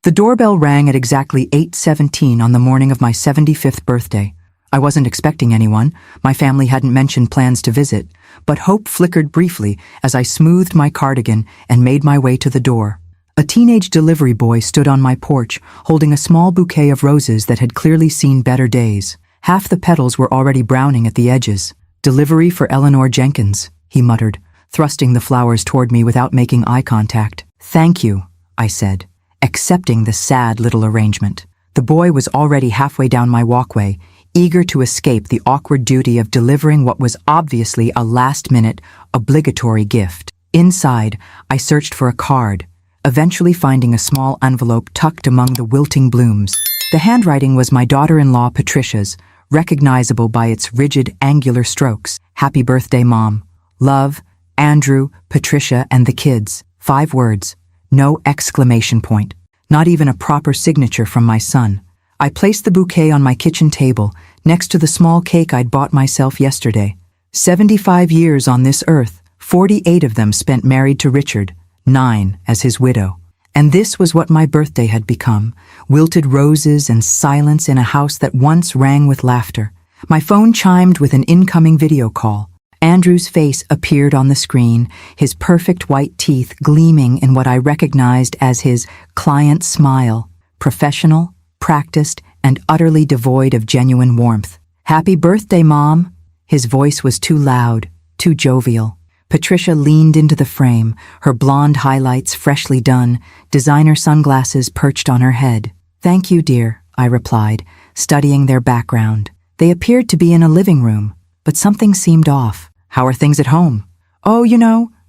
The doorbell rang at exactly 8:17 on the morning of my 75th birthday. I wasn't expecting anyone. My family hadn't mentioned plans to visit, but hope flickered briefly as I smoothed my cardigan and made my way to the door. A teenage delivery boy stood on my porch, holding a small bouquet of roses that had clearly seen better days. Half the petals were already browning at the edges. "Delivery for Eleanor Jenkins," he muttered, thrusting the flowers toward me without making eye contact. "Thank you," I said, accepting the sad little arrangement. The boy was already halfway down my walkway, eager to escape the awkward duty of delivering what was obviously a last-minute, obligatory gift. Inside, I searched for a card, eventually finding a small envelope tucked among the wilting blooms. The handwriting was my daughter-in-law Patricia's, recognizable by its rigid, angular strokes. "Happy birthday, Mom. Love, Andrew, Patricia, and the kids." 5 words. No exclamation point. Not even a proper signature from my son. I placed the bouquet on my kitchen table, next to the small cake I'd bought myself yesterday. 75 years on this earth, 48 of them spent married to Richard, 9 as his widow. And this was what my birthday had become, wilted roses and silence in a house that once rang with laughter. My phone chimed with an incoming video call. Andrew's face appeared on the screen, his perfect white teeth gleaming in what I recognized as his client smile, professional, practiced, and utterly devoid of genuine warmth. "Happy birthday, Mom!" His voice was too loud, too jovial. Patricia leaned into the frame, her blonde highlights freshly done, designer sunglasses perched on her head. "Thank you, dear," I replied, studying their background. They appeared to be in a living room, but something seemed off. "How are things at home?" "Oh,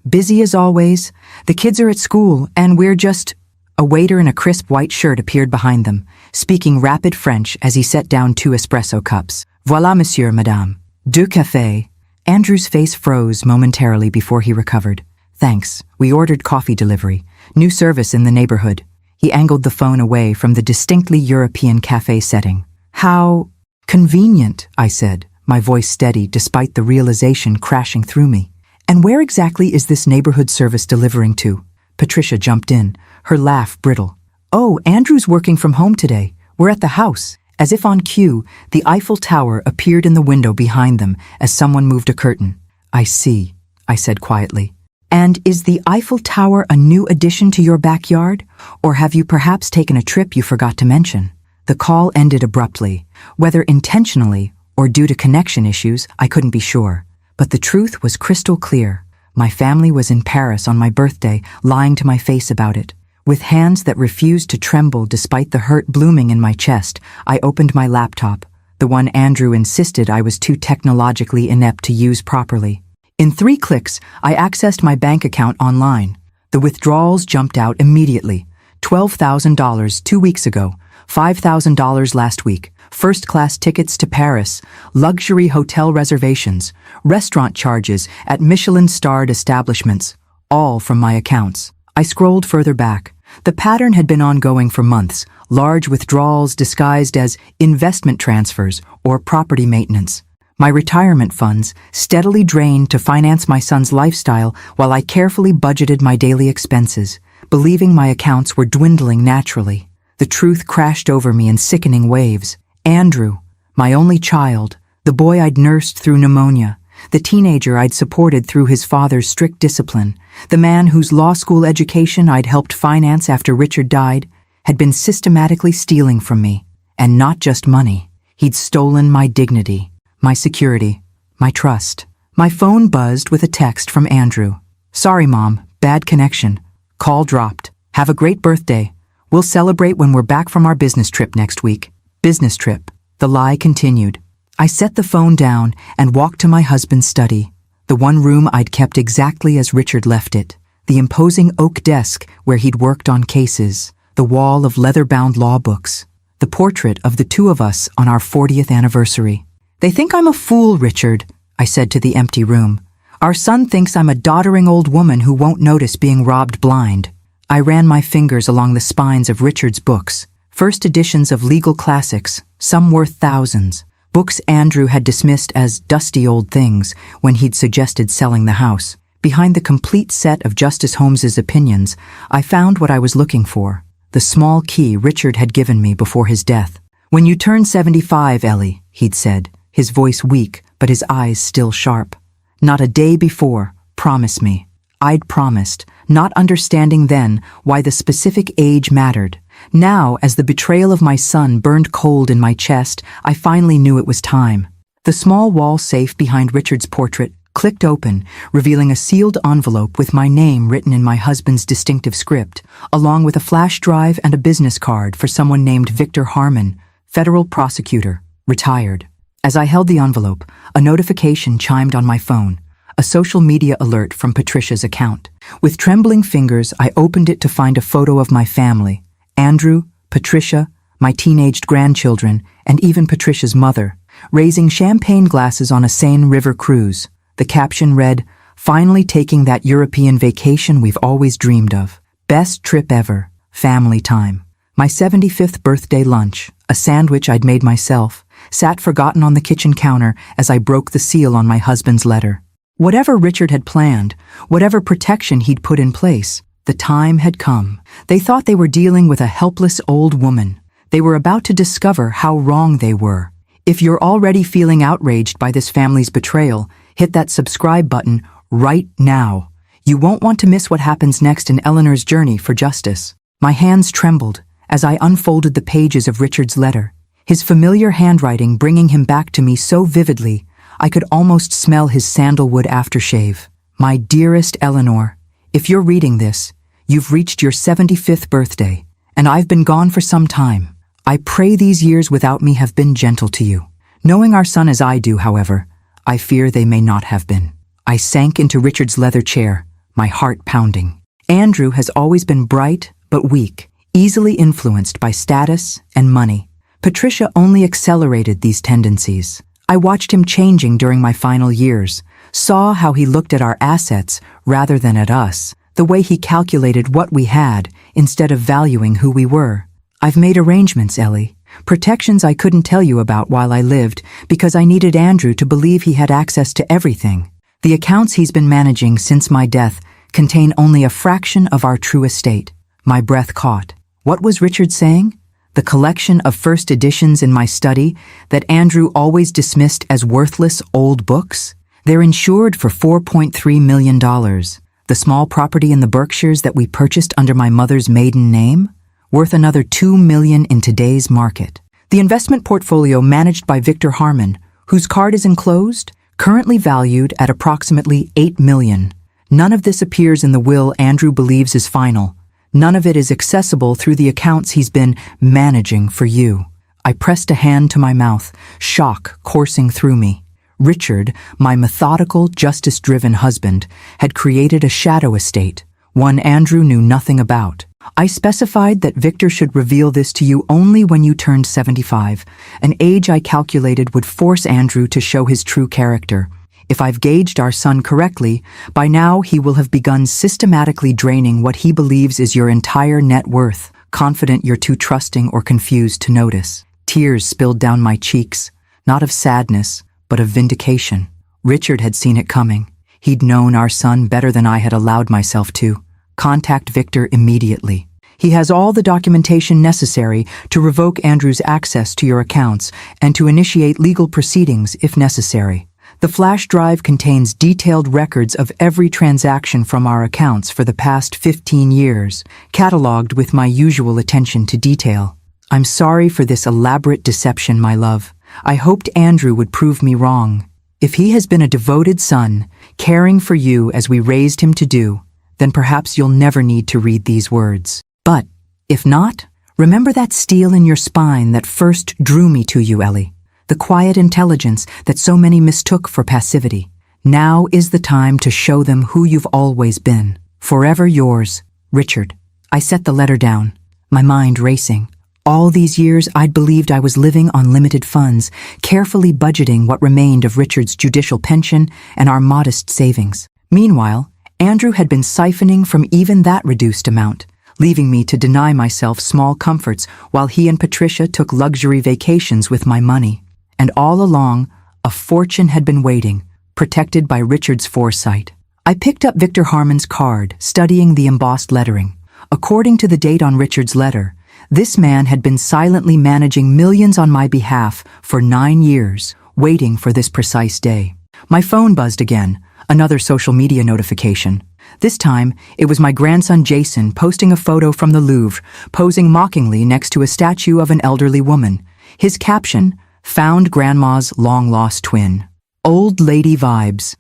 busy as always. The kids are at school, and we're just—" A waiter in a crisp white shirt appeared behind them, speaking rapid French as he set down 2 espresso cups. "Voilà, monsieur, madame. 2 cafés." Andrew's face froze momentarily before he recovered. "Thanks. We ordered coffee delivery. New service in the neighborhood." He angled the phone away from the distinctly European cafe setting. "How convenient," I said, my voice steady despite the realization crashing through me. "And where exactly is this neighborhood service delivering to?" Patricia jumped in, her laugh brittle. "Oh, Andrew's working from home today. We're at the house." As if on cue, the Eiffel Tower appeared in the window behind them as someone moved a curtain. "I see," I said quietly. "And is the Eiffel Tower a new addition to your backyard? Or have you perhaps taken a trip you forgot to mention?" The call ended abruptly. Whether intentionally or due to connection issues, I couldn't be sure. But the truth was crystal clear. My family was in Paris on my birthday, lying to my face about it. With hands that refused to tremble despite the hurt blooming in my chest, I opened my laptop, the one Andrew insisted I was too technologically inept to use properly. In 3 clicks, I accessed my bank account online. The withdrawals jumped out immediately. $12,000 2 weeks ago, $5,000 last week, first-class tickets to Paris, luxury hotel reservations, restaurant charges at Michelin-starred establishments, all from my accounts. I scrolled further back. The pattern had been ongoing for months, large withdrawals disguised as investment transfers or property maintenance. My retirement funds steadily drained to finance my son's lifestyle while I carefully budgeted my daily expenses, believing my accounts were dwindling naturally. The truth crashed over me in sickening waves. Andrew, my only child, the boy I'd nursed through pneumonia, the teenager I'd supported through his father's strict discipline, the man whose law school education I'd helped finance after Richard died, had been systematically stealing from me. And not just money. He'd stolen my dignity, my security, my trust. My phone buzzed with a text from Andrew. "Sorry, Mom, bad connection. Call dropped. Have a great birthday. We'll celebrate when we're back from our business trip next week." Business trip. The lie continued. I set the phone down and walked to my husband's study, the one room I'd kept exactly as Richard left it, the imposing oak desk where he'd worked on cases, the wall of leather-bound law books, the portrait of the 2 of us on our 40th anniversary. "They think I'm a fool, Richard," I said to the empty room. "Our son thinks I'm a doddering old woman who won't notice being robbed blind." I ran my fingers along the spines of Richard's books, first editions of legal classics, some worth thousands. Books Andrew had dismissed as dusty old things when he'd suggested selling the house. Behind the complete set of Justice Holmes's opinions, I found what I was looking for. the small key Richard had given me before his death. "When you turn 75, Ellie," he'd said, his voice weak but his eyes still sharp. "Not a day before, promise me." I'd promised, not understanding then why the specific age mattered. Now, as the betrayal of my son burned cold in my chest, I finally knew it was time. The small wall safe behind Richard's portrait clicked open, revealing a sealed envelope with my name written in my husband's distinctive script, along with a flash drive and a business card for someone named Victor Harmon, federal prosecutor, retired. As I held the envelope, a notification chimed on my phone, a social media alert from Patricia's account. With trembling fingers, I opened it to find a photo of my family, Andrew, Patricia, my teenaged grandchildren, and even Patricia's mother, raising champagne glasses on a Seine River cruise. The caption read, "Finally taking that European vacation we've always dreamed of. Best trip ever. Family time." My 75th birthday lunch, a sandwich I'd made myself, sat forgotten on the kitchen counter as I broke the seal on my husband's letter. Whatever Richard had planned, whatever protection he'd put in place, the time had come. They thought they were dealing with a helpless old woman. They were about to discover how wrong they were. If you're already feeling outraged by this family's betrayal, hit that subscribe button right now. You won't want to miss what happens next in Eleanor's journey for justice. My hands trembled as I unfolded the pages of Richard's letter, his familiar handwriting bringing him back to me so vividly I could almost smell his sandalwood aftershave. "My dearest Eleanor, if you're reading this, you've reached your 75th birthday, and I've been gone for some time. I pray these years without me have been gentle to you. Knowing our son as I do, however, I fear they may not have been." I sank into Richard's leather chair, my heart pounding. Andrew has always been bright but weak, easily influenced by status and money. Patricia only accelerated these tendencies. I watched him changing during my final years, saw how he looked at our assets rather than at us, the way he calculated what we had instead of valuing who we were. "I've made arrangements, Ellie, protections I couldn't tell you about while I lived because I needed Andrew to believe he had access to everything. The accounts he's been managing since my death contain only a fraction of our true estate." My breath caught. What was Richard saying? The collection of first editions in my study that Andrew always dismissed as worthless old books? They're insured for $4.3 million. The small property in the Berkshires that we purchased under my mother's maiden name? Worth another $2 million in today's market. The investment portfolio managed by Victor Harmon, whose card is enclosed, currently valued at approximately $8 million. None of this appears in the will Andrew believes is final. None of it is accessible through the accounts he's been managing for you. I pressed a hand to my mouth, shock coursing through me. Richard, my methodical, justice-driven husband, had created a shadow estate, one Andrew knew nothing about. I specified that Victor should reveal this to you only when you turned 75, an age I calculated would force Andrew to show his true character. If I've gauged our son correctly, by now he will have begun systematically draining what he believes is your entire net worth, confident you're too trusting or confused to notice. Tears spilled down my cheeks, not of sadness, but of vindication. Richard had seen it coming. He'd known our son better than I had allowed myself to. Contact Victor immediately. He has all the documentation necessary to revoke Andrew's access to your accounts and to initiate legal proceedings if necessary. The flash drive contains detailed records of every transaction from our accounts for the past 15 years, cataloged with my usual attention to detail. I'm sorry for this elaborate deception, my love. I hoped Andrew would prove me wrong. If he has been a devoted son, caring for you as we raised him to do, then perhaps you'll never need to read these words. But, if not, remember that steel in your spine that first drew me to you, Ellie. The quiet intelligence that so many mistook for passivity. Now is the time to show them who you've always been. Forever yours, Richard. I set the letter down, my mind racing. All these years I'd believed I was living on limited funds, carefully budgeting what remained of Richard's judicial pension and our modest savings. Meanwhile, Andrew had been siphoning from even that reduced amount, leaving me to deny myself small comforts while he and Patricia took luxury vacations with my money. And all along, a fortune had been waiting, protected by Richard's foresight. I picked up Victor Harmon's card, studying the embossed lettering. According to the date on Richard's letter, this man had been silently managing millions on my behalf for 9 years, waiting for this precise day. My phone buzzed again, another social media notification. This time, it was my grandson Jason posting a photo from the Louvre, posing mockingly next to a statue of an elderly woman. His caption, "Found Grandma's long-lost twin. Old lady vibes.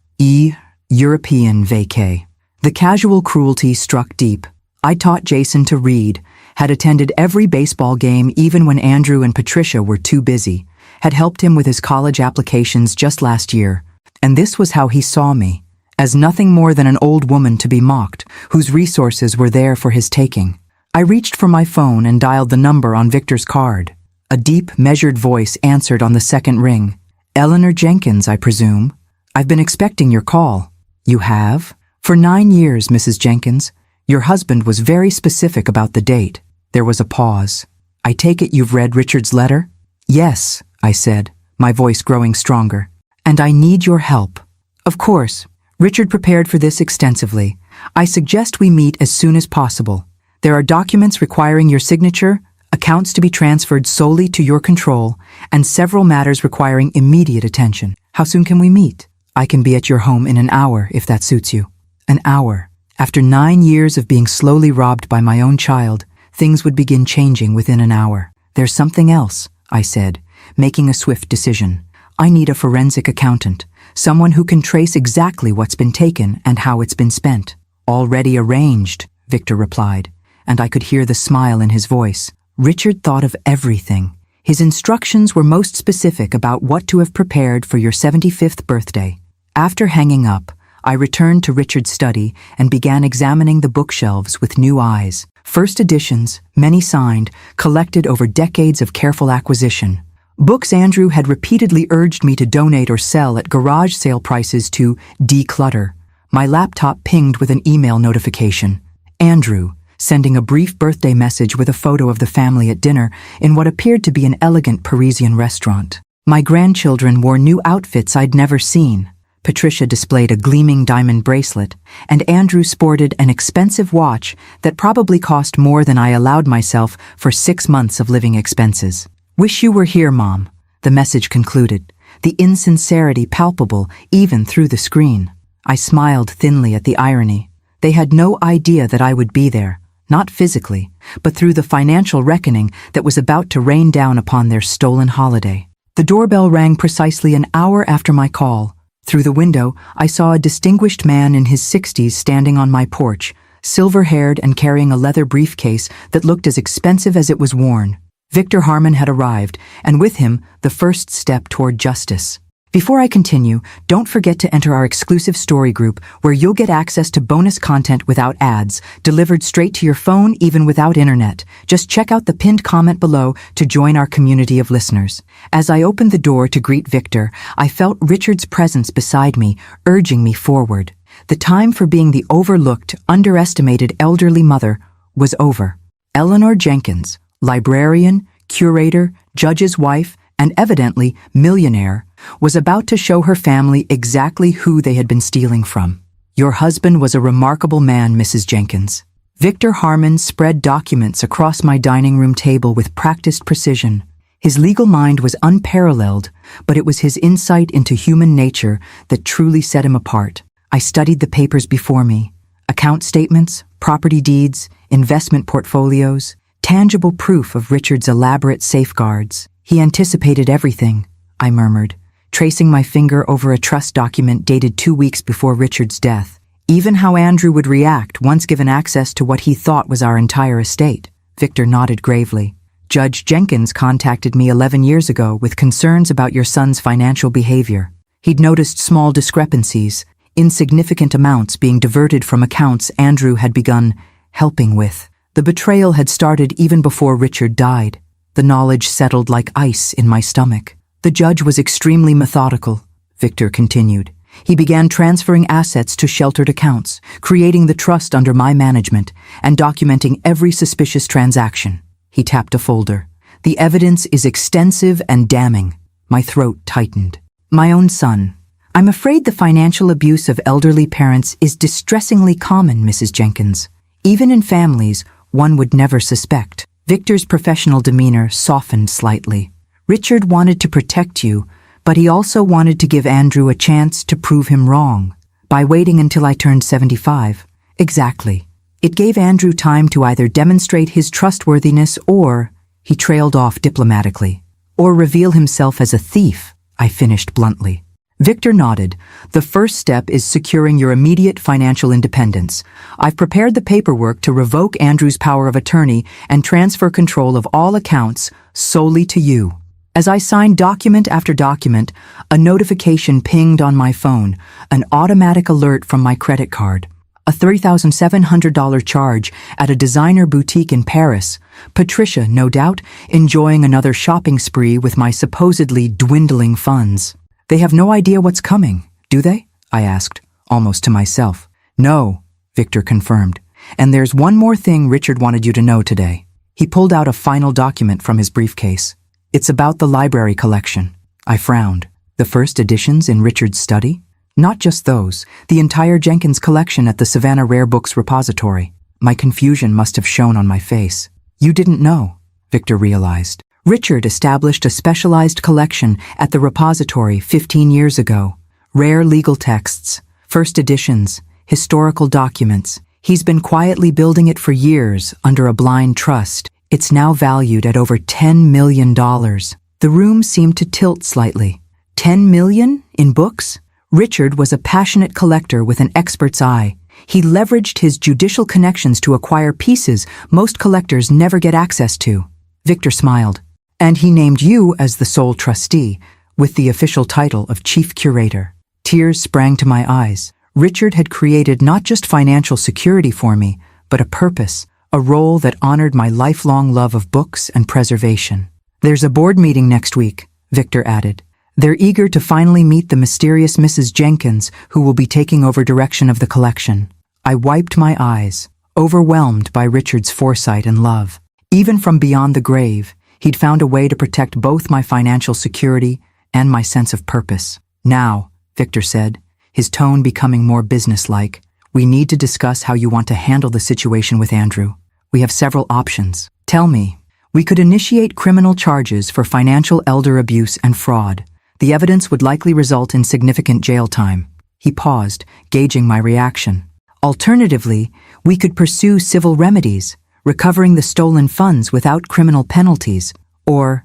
European vacay." The casual cruelty struck deep. I taught Jason to read, had attended every baseball game even when Andrew and Patricia were too busy, had helped him with his college applications just last year. And this was how he saw me, as nothing more than an old woman to be mocked, whose resources were there for his taking. I reached for my phone and dialed the number on Victor's card. A deep, measured voice answered on the second ring. "Eleanor Jenkins, I presume. I've been expecting your call." "You have?" "For 9 years, Mrs. Jenkins. Your husband was very specific about the date." There was a pause. "I take it you've read Richard's letter?" "Yes," I said, my voice growing stronger. "And I need your help." "Of course. Richard prepared for this extensively. I suggest we meet as soon as possible. There are documents requiring your signature, accounts to be transferred solely to your control, and several matters requiring immediate attention. How soon can we meet?" "I can be at your home in an hour, if that suits you." An hour. After 9 years of being slowly robbed by my own child, things would begin changing within an hour. "There's something else," I said, making a swift decision. "I need a forensic accountant, someone who can trace exactly what's been taken and how it's been spent." "Already arranged," Victor replied, and I could hear the smile in his voice. Richard thought of everything. His instructions were most specific about what to have prepared for your 75th birthday. After hanging up, I returned to Richard's study and began examining the bookshelves with new eyes. First editions, many signed, collected over decades of careful acquisition. Books Andrew had repeatedly urged me to donate or sell at garage sale prices to declutter. My laptop pinged with an email notification. Andrew, sending a brief birthday message with a photo of the family at dinner in what appeared to be an elegant Parisian restaurant. My grandchildren wore new outfits I'd never seen. Patricia displayed a gleaming diamond bracelet, and Andrew sported an expensive watch that probably cost more than I allowed myself for 6 months of living expenses. "Wish you were here, Mom," the message concluded, the insincerity palpable even through the screen. I smiled thinly at the irony. They had no idea that I would be there, not physically, but through the financial reckoning that was about to rain down upon their stolen holiday. The doorbell rang precisely an hour after my call. Through the window, I saw a distinguished man in his 60s standing on my porch, silver-haired and carrying a leather briefcase that looked as expensive as it was worn. Victor Harmon had arrived, and with him, the first step toward justice. Before I continue, don't forget to enter our exclusive story group where you'll get access to bonus content without ads, delivered straight to your phone even without internet. Just check out the pinned comment below to join our community of listeners. As I opened the door to greet Victor, I felt Richard's presence beside me, urging me forward. The time for being the overlooked, underestimated elderly mother was over. Eleanor Jenkins, librarian, curator, judge's wife, and evidently millionaire, was about to show her family exactly who they had been stealing from. "Your husband was a remarkable man, Mrs. Jenkins." Victor Harmon spread documents across my dining room table with practiced precision. His legal mind was unparalleled, but it was his insight into human nature that truly set him apart. I studied the papers before me. Account statements, property deeds, investment portfolios, tangible proof of Richard's elaborate safeguards. "He anticipated everything," I murmured, tracing my finger over a trust document dated 2 weeks before Richard's death. "Even how Andrew would react once given access to what he thought was our entire estate." Victor nodded gravely. "Judge Jenkins contacted me 11 years ago with concerns about your son's financial behavior. He'd noticed small discrepancies, insignificant amounts being diverted from accounts Andrew had begun helping with. The betrayal had started even before Richard died. The knowledge settled like ice in my stomach. The judge was extremely methodical," Victor continued. "He began transferring assets to sheltered accounts, creating the trust under my management, and documenting every suspicious transaction." He tapped a folder. "The evidence is extensive and damning." My throat tightened. "My own son. I'm afraid the financial abuse of elderly parents is distressingly common, Mrs. Jenkins. Even in families one would never suspect. Victor's professional demeanor softened slightly. Richard wanted to protect you, but he also wanted to give Andrew a chance to prove him wrong. By waiting until I turned 75. Exactly. It gave Andrew time to either demonstrate his trustworthiness or, he trailed off diplomatically, or reveal himself as a thief, I finished bluntly. Victor nodded. The first step is securing your immediate financial independence. I've prepared the paperwork to revoke Andrew's power of attorney and transfer control of all accounts solely to you. As I signed document after document, a notification pinged on my phone, an automatic alert from my credit card. A $3,700 charge at a designer boutique in Paris. Patricia, no doubt, enjoying another shopping spree with my supposedly dwindling funds. They have no idea what's coming, do they? I asked, almost to myself. No, Victor confirmed. And there's one more thing Richard wanted you to know today. He pulled out a final document from his briefcase. It's about the library collection. I frowned. The first editions in Richard's study? Not just those, the entire Jenkins collection at the Savannah Rare Books repository. My confusion must have shown on my face. You didn't know, Victor realized. Richard established a specialized collection at the repository 15 years ago. Rare legal texts, first editions, historical documents. He's been quietly building it for years under a blind trust. It's now valued at over $10 million. The room seemed to tilt slightly. $10 million in books? Richard was a passionate collector with an expert's eye. He leveraged his judicial connections to acquire pieces most collectors never get access to. Victor smiled. And he named you as the sole trustee, with the official title of chief curator. Tears sprang to my eyes. Richard had created not just financial security for me, but a purpose, a role that honored my lifelong love of books and preservation. There's a board meeting next week, Victor added. They're eager to finally meet the mysterious Mrs. Jenkins, who will be taking over direction of the collection. I wiped my eyes, overwhelmed by Richard's foresight and love. Even from beyond the grave, he'd found a way to protect both my financial security and my sense of purpose. Now, Victor said, his tone becoming more businesslike, we need to discuss how you want to handle the situation with Andrew. We have several options. Tell me. We could initiate criminal charges for financial elder abuse and fraud. The evidence would likely result in significant jail time. He paused, gauging my reaction. Alternatively, we could pursue civil remedies, recovering the stolen funds without criminal penalties. Or,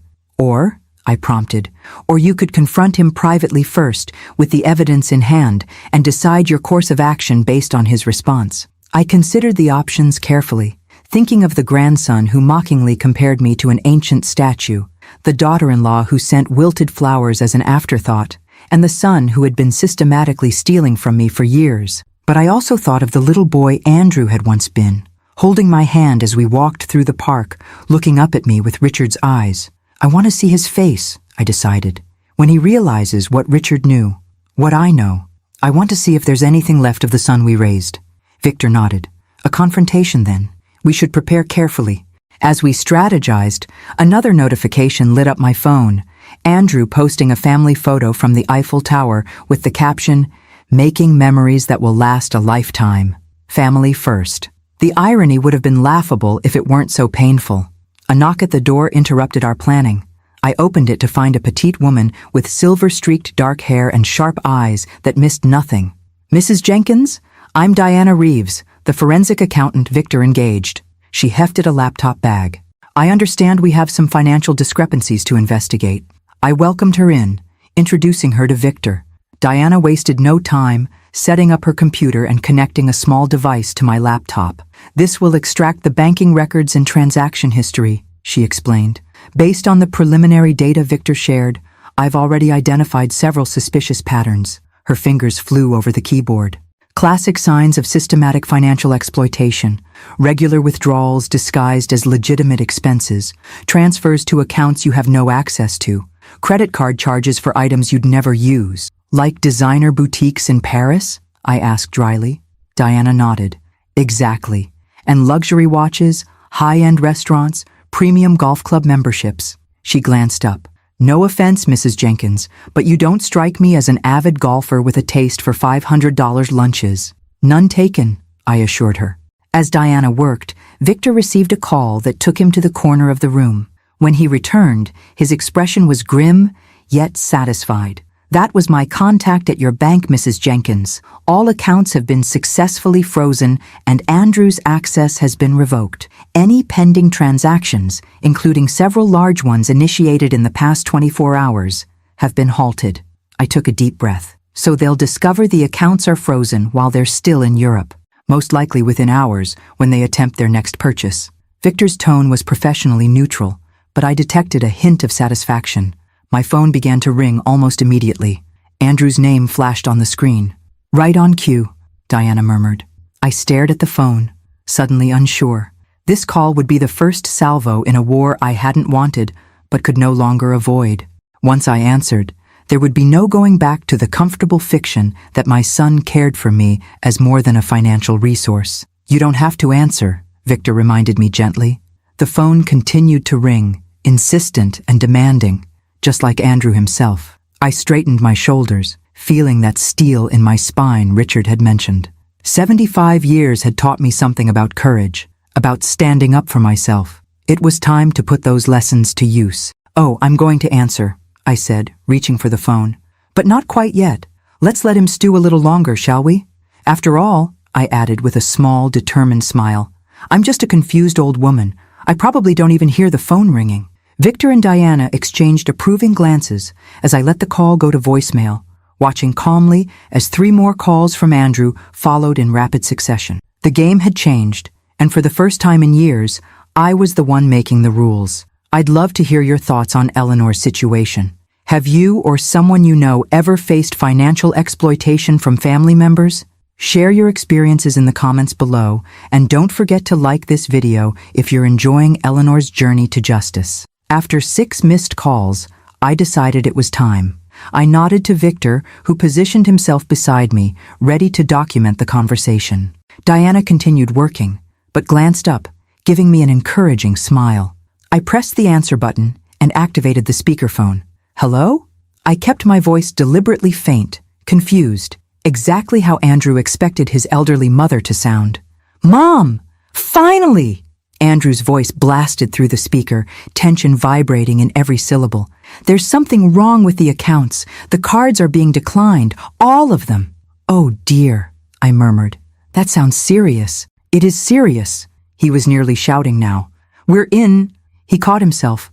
I prompted, or you could confront him privately first, with the evidence in hand, and decide your course of action based on his response. I considered the options carefully, thinking of the grandson who mockingly compared me to an ancient statue, the daughter-in-law who sent wilted flowers as an afterthought, and the son who had been systematically stealing from me for years. But I also thought of the little boy Andrew had once been, holding my hand as we walked through the park, looking up at me with Richard's eyes. I want to see his face, I decided, when he realizes what Richard knew, what I know. I want to see if there's anything left of the son we raised. Victor nodded. A confrontation, then. We should prepare carefully. As we strategized, another notification lit up my phone. Andrew posting a family photo from the Eiffel Tower with the caption, "Making memories that will last a lifetime. Family first." The irony would have been laughable if it weren't so painful. A knock at the door interrupted our planning. I opened it to find a petite woman with silver-streaked dark hair and sharp eyes that missed nothing. "Mrs. Jenkins? I'm Diana Reeves, the forensic accountant Victor engaged." She hefted a laptop bag. "I understand we have some financial discrepancies to investigate." I welcomed her in, introducing her to Victor. Diana wasted no time, setting up her computer and connecting a small device to my laptop. "This will extract the banking records and transaction history," she explained. "Based on the preliminary data Victor shared, I've already identified several suspicious patterns." Her fingers flew over the keyboard. "Classic signs of systematic financial exploitation, regular withdrawals disguised as legitimate expenses, transfers to accounts you have no access to, credit card charges for items you'd never use." "Like designer boutiques in Paris?" I asked dryly. Diana nodded. "Exactly. And luxury watches, high-end restaurants, premium golf club memberships." She glanced up. "No offense, Mrs. Jenkins, but you don't strike me as an avid golfer with a taste for $500 lunches." "None taken," I assured her. As Diana worked, Victor received a call that took him to the corner of the room. When he returned, his expression was grim, yet satisfied. "That was my contact at your bank, Mrs. Jenkins. All accounts have been successfully frozen and Andrew's access has been revoked. Any pending transactions, including several large ones initiated in the past 24 hours, have been halted." I took a deep breath. "So they'll discover the accounts are frozen while they're still in Europe, most likely within hours when they attempt their next purchase." Victor's tone was professionally neutral, but I detected a hint of satisfaction. My phone began to ring almost immediately. Andrew's name flashed on the screen. "Right on cue," Diana murmured. I stared at the phone, suddenly unsure. This call would be the first salvo in a war I hadn't wanted, but could no longer avoid. Once I answered, there would be no going back to the comfortable fiction that my son cared for me as more than a financial resource. "You don't have to answer," Victor reminded me gently. The phone continued to ring, insistent and demanding, just like Andrew himself. I straightened my shoulders, feeling that steel in my spine Richard had mentioned. 75 years had taught me something about courage, about standing up for myself. It was time to put those lessons to use. "Oh, I'm going to answer," I said, reaching for the phone. "But not quite yet. Let's let him stew a little longer, shall we? After all," I added with a small, determined smile, "I'm just a confused old woman. I probably don't even hear the phone ringing." Victor and Diana exchanged approving glances as I let the call go to voicemail, watching calmly as 3 more calls from Andrew followed in rapid succession. The game had changed, and for the first time in years, I was the one making the rules. "I'd love to hear your thoughts on Eleanor's situation. Have you or someone you know ever faced financial exploitation from family members? Share your experiences in the comments below, and don't forget to like this video if you're enjoying Eleanor's journey to justice." After 6 missed calls, I decided it was time. I nodded to Victor, who positioned himself beside me, ready to document the conversation. Diana continued working, but glanced up, giving me an encouraging smile. I pressed the answer button and activated the speakerphone. "Hello?" I kept my voice deliberately faint, confused, exactly how Andrew expected his elderly mother to sound. "Mom! Finally!" Andrew's voice blasted through the speaker, tension vibrating in every syllable. "There's something wrong with the accounts. The cards are being declined, all of them." "Oh dear," I murmured. "That sounds serious." "It is serious," he was nearly shouting now. "We're in—" He caught himself.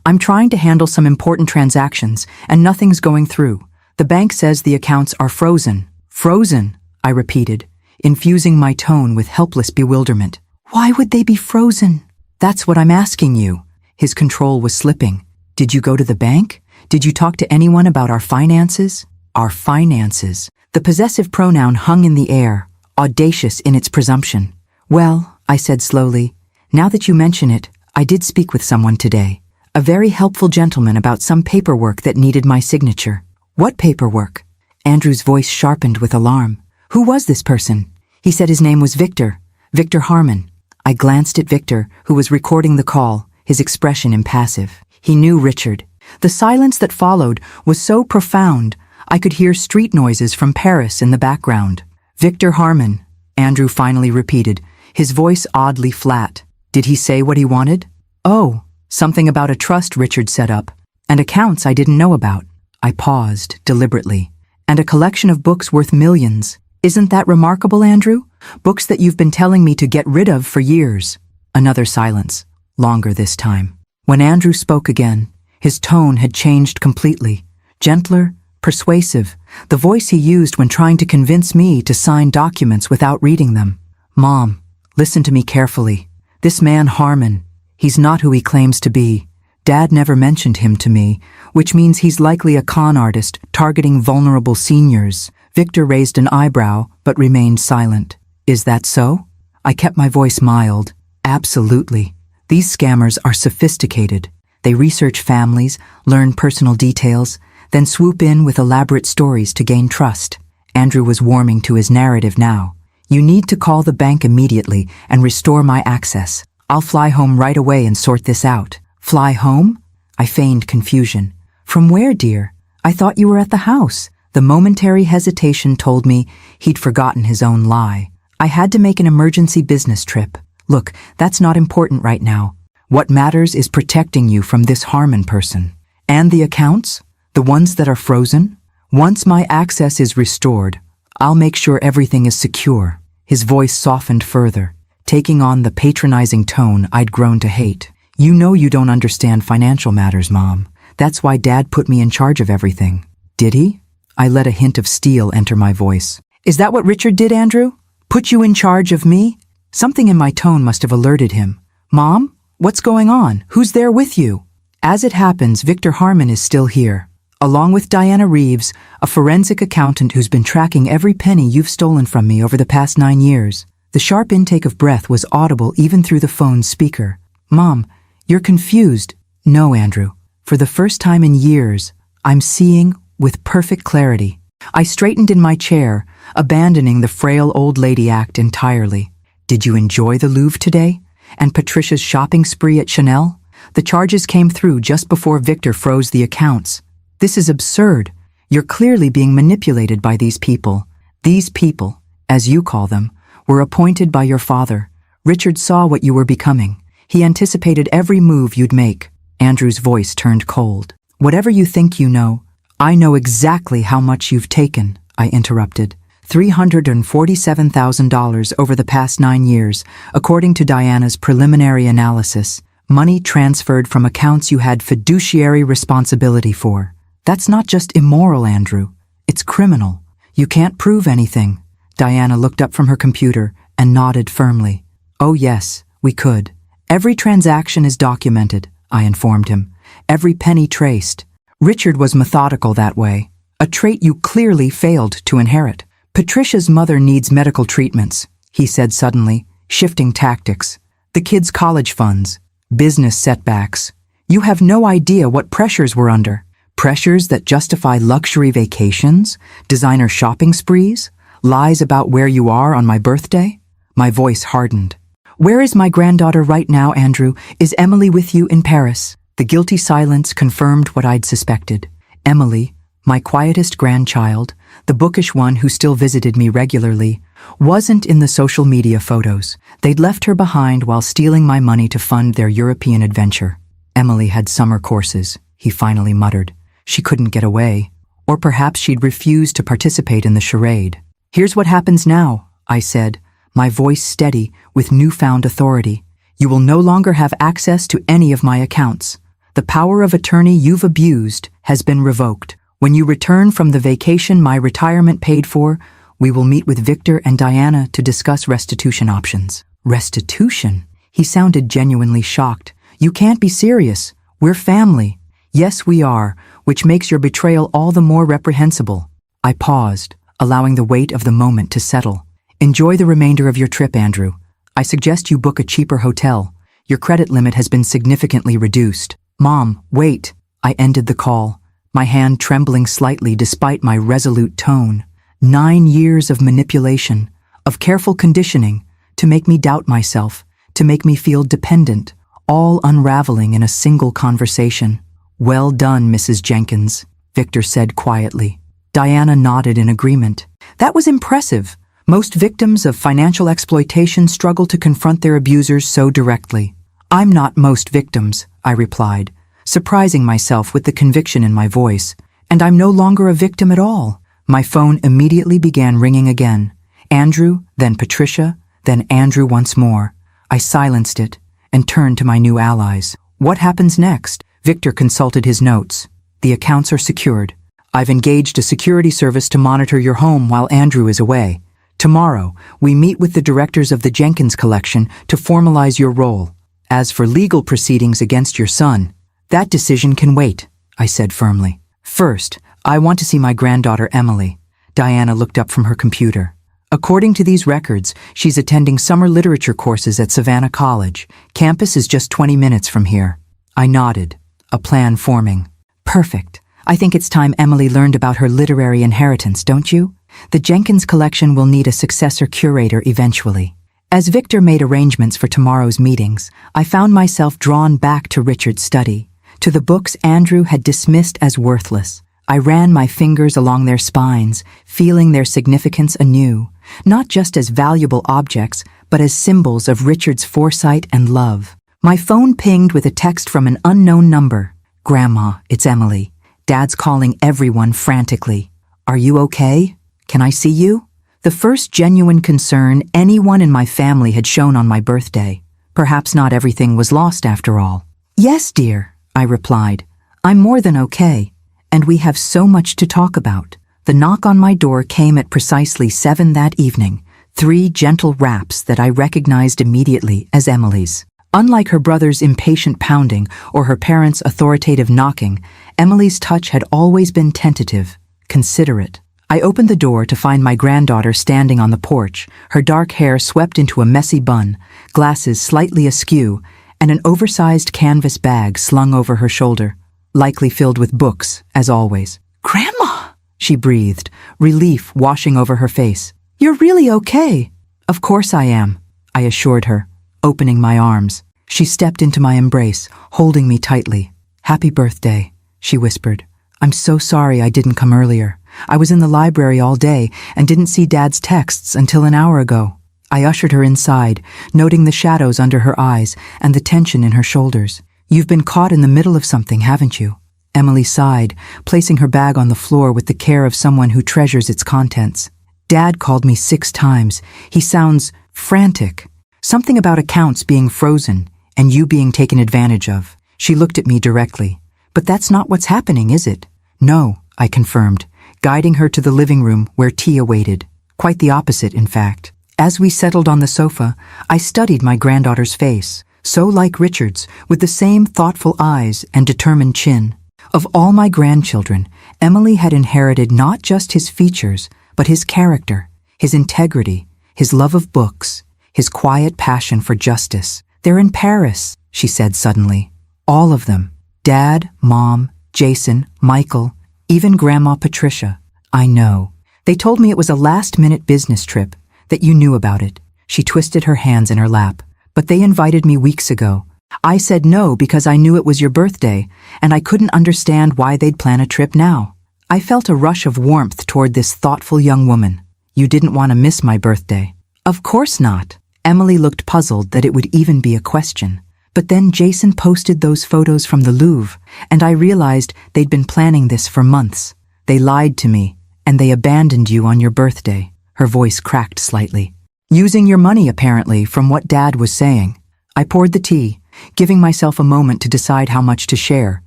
I'm trying to handle some important transactions, and nothing's going through. The bank says the accounts are frozen." "Frozen," I repeated, infusing my tone with helpless bewilderment. "Why would they be frozen?" "That's what I'm asking you." His control was slipping. "Did you go to the bank? Did you talk to anyone about our finances?" Our finances. The possessive pronoun hung in the air, audacious in its presumption. "Well," I said slowly, "now that you mention it, I did speak with someone today. A very helpful gentleman about some paperwork that needed my signature." "What paperwork?" Andrew's voice sharpened with alarm. "Who was this person?" "He said his name was Victor. Victor Harmon." I glanced at Victor, who was recording the call, his expression impassive. He knew Richard. The silence that followed was so profound, I could hear street noises from Paris in the background. "Victor Harmon," Andrew finally repeated, his voice oddly flat. "Did he say what he wanted?" "Oh, something about a trust Richard set up, and accounts I didn't know about." I paused, deliberately. "And a collection of books worth millions. Isn't that remarkable, Andrew? Books that you've been telling me to get rid of for years." Another silence, longer this time. When Andrew spoke again, his tone had changed completely. Gentler, persuasive, the voice he used when trying to convince me to sign documents without reading them. "Mom, listen to me carefully. This man Harmon, he's not who he claims to be. Dad never mentioned him to me, which means he's likely a con artist targeting vulnerable seniors." Victor raised an eyebrow, but remained silent. "Is that so?" I kept my voice mild. "Absolutely. These scammers are sophisticated. They research families, learn personal details, then swoop in with elaborate stories to gain trust." Andrew was warming to his narrative now. "You need to call the bank immediately and restore my access. I'll fly home right away and sort this out." "Fly home?" I feigned confusion. "From where, dear? I thought you were at the house." The momentary hesitation told me he'd forgotten his own lie. "I had to make an emergency business trip. Look, that's not important right now. What matters is protecting you from this Harmon person. And the accounts? The ones that are frozen? Once my access is restored, I'll make sure everything is secure. His voice softened further, taking on the patronizing tone I'd grown to hate. You know you don't understand financial matters, Mom. That's why Dad put me in charge of everything. Did he? I let a hint of steel enter my voice. Is that what Richard did, Andrew? Put you in charge of me? Something in my tone must have alerted him. Mom, what's going on? Who's there with you? As it happens, Victor Harmon is still here, along with Diana Reeves, a forensic accountant who's been tracking every penny you've stolen from me over the past 9 years. The sharp intake of breath was audible even through the phone's speaker. Mom, you're confused. No, Andrew. For the first time in years, I'm seeing with perfect clarity. I straightened in my chair, abandoning the frail old lady act entirely. Did you enjoy the Louvre today? And Patricia's shopping spree at Chanel? The charges came through just before Victor froze the accounts. This is absurd. You're clearly being manipulated by these people. These people, as you call them, were appointed by your father. Richard saw what you were becoming. He anticipated every move you'd make. Andrew's voice turned cold. Whatever you think you know, I know exactly how much you've taken, I interrupted. $347,000 over the past 9 years, according to Diana's preliminary analysis. Money transferred from accounts you had fiduciary responsibility for. That's not just immoral, Andrew. It's criminal. You can't prove anything. Diana looked up from her computer and nodded firmly. Oh yes, we could. Every transaction is documented, I informed him. Every penny traced. Richard was methodical that way, a trait you clearly failed to inherit. Patricia's mother needs medical treatments, he said suddenly, shifting tactics. The kids' college funds, business setbacks. You have no idea what pressures we're under. Pressures that justify luxury vacations, designer shopping sprees, lies about where you are on my birthday. My voice hardened. Where is my granddaughter right now, Andrew? Is Emily with you in Paris? The guilty silence confirmed what I'd suspected. Emily, my quietest grandchild, the bookish one who still visited me regularly, wasn't in the social media photos. They'd left her behind while stealing my money to fund their European adventure. Emily had summer courses, he finally muttered. She couldn't get away. Or perhaps she'd refused to participate in the charade. Here's what happens now, I said, my voice steady with newfound authority. You will no longer have access to any of my accounts. The power of attorney you've abused has been revoked. When you return from the vacation my retirement paid for, we will meet with Victor and Diana to discuss restitution options. Restitution? He sounded genuinely shocked. You can't be serious. We're family. Yes, we are, which makes your betrayal all the more reprehensible. I paused, allowing the weight of the moment to settle. Enjoy the remainder of your trip, Andrew. I suggest you book a cheaper hotel. Your credit limit has been significantly reduced. Mom, wait. I ended the call, my hand trembling slightly despite my resolute tone. 9 years of manipulation, of careful conditioning, to make me doubt myself, to make me feel dependent, all unraveling in a single conversation. Well done, Mrs. Jenkins, Victor said quietly. Diana nodded in agreement. That was impressive. Most victims of financial exploitation struggle to confront their abusers so directly. I'm not most victims, I replied, surprising myself with the conviction in my voice. And I'm no longer a victim at all. My phone immediately began ringing again. Andrew, then Patricia, then Andrew once more. I silenced it and turned to my new allies. What happens next? Victor consulted his notes. The accounts are secured. I've engaged a security service to monitor your home while Andrew is away. Tomorrow, we meet with the directors of the Jenkins collection to formalize your role. As for legal proceedings against your son, that decision can wait, I said firmly. First, I want to see my granddaughter Emily. Diana looked up from her computer. According to these records, she's attending summer literature courses at Savannah College. Campus is just 20 minutes from here. I nodded, a plan forming. Perfect. I think it's time Emily learned about her literary inheritance, don't you? The Jenkins collection will need a successor curator eventually. As Victor made arrangements for tomorrow's meetings, I found myself drawn back to Richard's study, to the books Andrew had dismissed as worthless. I ran my fingers along their spines, feeling their significance anew, not just as valuable objects, but as symbols of Richard's foresight and love. My phone pinged with a text from an unknown number. "Grandma, it's Emily. Dad's calling everyone frantically. Are you okay? Can I see you?" The first genuine concern anyone in my family had shown on my birthday. Perhaps not everything was lost after all. "Yes, dear," I replied. "I'm more than okay, and we have so much to talk about." The knock on my door came at precisely 7 that evening, 3 gentle raps that I recognized immediately as Emily's. Unlike her brother's impatient pounding or her parents' authoritative knocking, Emily's touch had always been tentative, considerate. I opened the door to find my granddaughter standing on the porch, her dark hair swept into a messy bun, glasses slightly askew, and an oversized canvas bag slung over her shoulder, likely filled with books, as always. "Grandma!" she breathed, relief washing over her face. "You're really okay." "Of course I am," I assured her, opening my arms. She stepped into my embrace, holding me tightly. "Happy birthday," she whispered. "I'm so sorry I didn't come earlier. I was in the library all day and didn't see Dad's texts until an hour ago." I ushered her inside, noting the shadows under her eyes and the tension in her shoulders. "You've been caught in the middle of something, haven't you?" Emily sighed, placing her bag on the floor with the care of someone who treasures its contents. "Dad called me 6 times. He sounds frantic. Something about accounts being frozen and you being taken advantage of." She looked at me directly. "But that's not what's happening, is it?" "No," I confirmed, guiding her to the living room where tea awaited. Quite the opposite, in fact. As we settled on the sofa, I studied my granddaughter's face, so like Richard's, with the same thoughtful eyes and determined chin. Of all my grandchildren, Emily had inherited not just his features, but his character, his integrity, his love of books, his quiet passion for justice. "They're in Paris," she said suddenly. "All of them. Dad, Mom, Jason, Michael, even Grandma Patricia." "I know. They told me it was a last-minute business trip, that you knew about it." She twisted her hands in her lap. "But they invited me weeks ago. I said no because I knew it was your birthday, and I couldn't understand why they'd plan a trip now." I felt a rush of warmth toward this thoughtful young woman. "You didn't want to miss my birthday." "Of course not." Emily looked puzzled that it would even be a question. "But then Jason posted those photos from the Louvre, and I realized they'd been planning this for months. They lied to me, and they abandoned you on your birthday." Her voice cracked slightly. "Using your money, apparently, from what Dad was saying." I poured the tea, giving myself a moment to decide how much to share.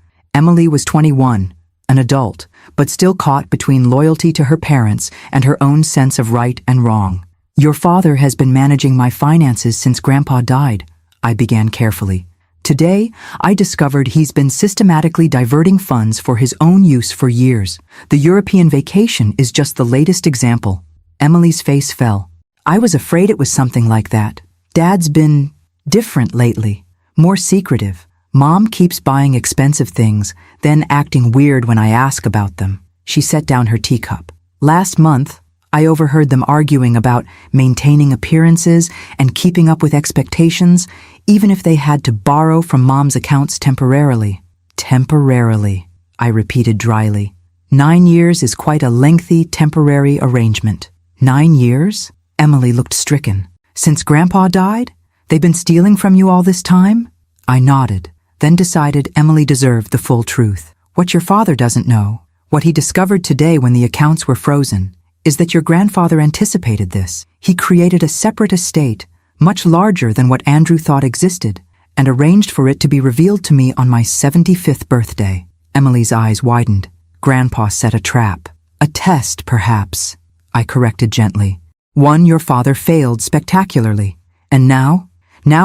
Emily was 21, an adult, but still caught between loyalty to her parents and her own sense of right and wrong. "Your father has been managing my finances since Grandpa died," I began carefully. "Today, I discovered he's been systematically diverting funds for his own use for years. The European vacation is just the latest example." Emily's face fell. "I was afraid it was something like that. Dad's been different lately, more secretive. Mom keeps buying expensive things, then acting weird when I ask about them." She set down her teacup. "Last month, I overheard them arguing about maintaining appearances and keeping up with expectations, even if they had to borrow from Mom's accounts temporarily." "Temporarily," I repeated dryly. 9 years is quite a lengthy temporary arrangement." 9 years? Emily looked stricken. "Since Grandpa died? They've been stealing from you all this time?" I nodded, then decided Emily deserved the full truth. "What your father doesn't know, what he discovered today when the accounts were frozen, is that your grandfather anticipated this. He created a separate estate, much larger than what Andrew thought existed, and arranged for it to be revealed to me on my 75th birthday." Emily's eyes widened. "Grandpa set a trap. A test, perhaps," I corrected gently. "One your father failed spectacularly. And now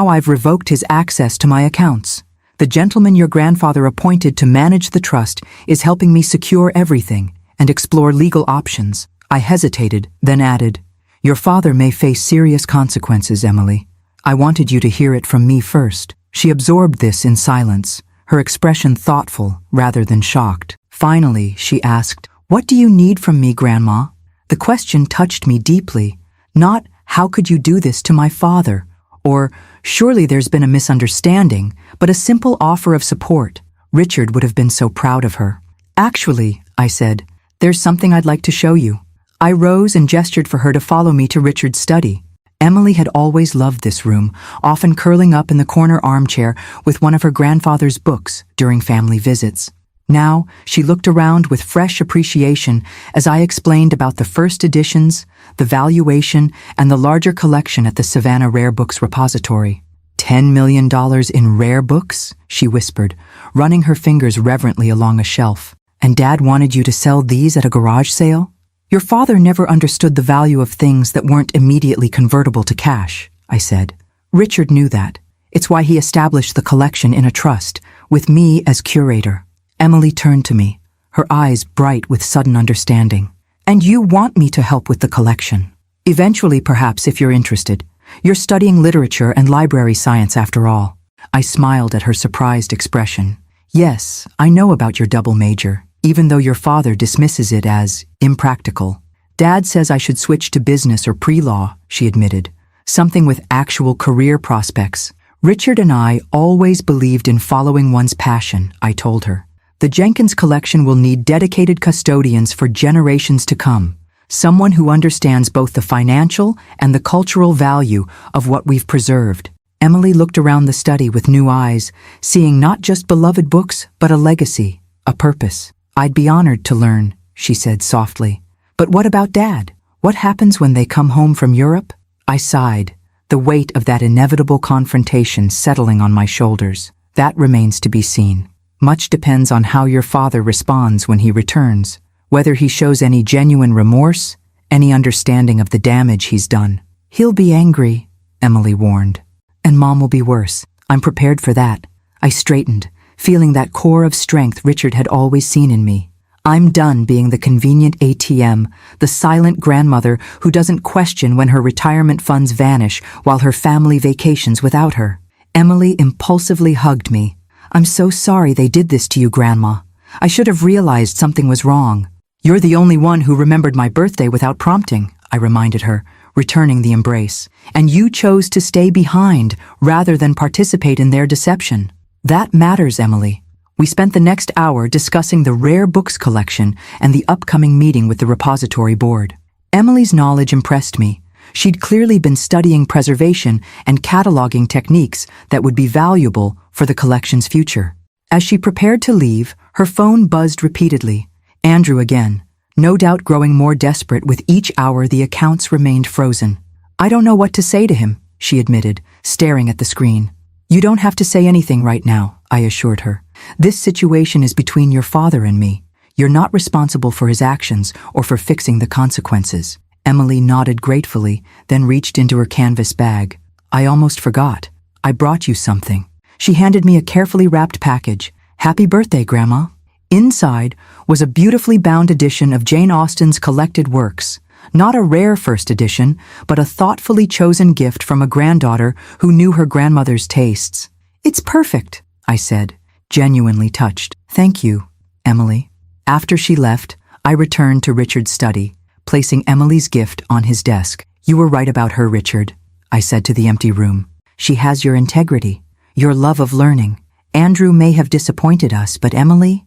I've revoked his access to my accounts. The gentleman your grandfather appointed to manage the trust is helping me secure everything and explore legal options." I hesitated, then added, "Your father may face serious consequences, Emily. I wanted you to hear it from me first." She absorbed this in silence, her expression thoughtful rather than shocked. Finally, she asked, "What do you need from me, Grandma?" The question touched me deeply. Not, "How could you do this to my father?" or "Surely there's been a misunderstanding," but a simple offer of support. Richard would have been so proud of her. "Actually," I said, "there's something I'd like to show you." I rose and gestured for her to follow me to Richard's study. Emily had always loved this room, often curling up in the corner armchair with one of her grandfather's books during family visits. Now, she looked around with fresh appreciation as I explained about the first editions, the valuation, and the larger collection at the Savannah Rare Books repository. $10 million in rare books? She whispered, running her fingers reverently along a shelf. And Dad wanted you to sell these at a garage sale? Your father never understood the value of things that weren't immediately convertible to cash, I said. Richard knew that. It's why he established the collection in a trust, with me as curator. Emily turned to me, her eyes bright with sudden understanding. And you want me to help with the collection? Eventually, perhaps, if you're interested. You're studying literature and library science after all. I smiled at her surprised expression. Yes, I know about your double major, even though your father dismisses it as impractical. Dad says I should switch to business or pre-law, she admitted. Something with actual career prospects. Richard and I always believed in following one's passion, I told her. The Jenkins collection will need dedicated custodians for generations to come. Someone who understands both the financial and the cultural value of what we've preserved. Emily looked around the study with new eyes, seeing not just beloved books, but a legacy, a purpose. I'd be honored to learn, she said softly. But what about Dad? What happens when they come home from Europe? I sighed, the weight of that inevitable confrontation settling on my shoulders. That remains to be seen. Much depends on how your father responds when he returns, whether he shows any genuine remorse, any understanding of the damage he's done. He'll be angry, Emily warned. And Mom will be worse. I'm prepared for that. I straightened, feeling that core of strength Richard had always seen in me. I'm done being the convenient ATM, the silent grandmother who doesn't question when her retirement funds vanish while her family vacations without her. Emily impulsively hugged me. I'm so sorry they did this to you, Grandma. I should have realized something was wrong. You're the only one who remembered my birthday without prompting, I reminded her, returning the embrace. And you chose to stay behind rather than participate in their deception. That matters, Emily. We spent the next hour discussing the rare books collection and the upcoming meeting with the repository board. Emily's knowledge impressed me. She'd clearly been studying preservation and cataloging techniques that would be valuable for the collection's future. As she prepared to leave, her phone buzzed repeatedly. Andrew again, no doubt growing more desperate with each hour the accounts remained frozen. I don't know what to say to him, she admitted, staring at the screen. You don't have to say anything right now, I assured her. This situation is between your father and me. You're not responsible for his actions or for fixing the consequences. Emily nodded gratefully, then reached into her canvas bag. I almost forgot. I brought you something. She handed me a carefully wrapped package. Happy birthday, Grandma. Inside was a beautifully bound edition of Jane Austen's collected works. Not a rare first edition, but a thoughtfully chosen gift from a granddaughter who knew her grandmother's tastes. It's perfect, I said, genuinely touched. Thank you, Emily. After she left, I returned to Richard's study, placing Emily's gift on his desk. You were right about her, Richard, I said to the empty room. She has your integrity, your love of learning. Andrew may have disappointed us, but Emily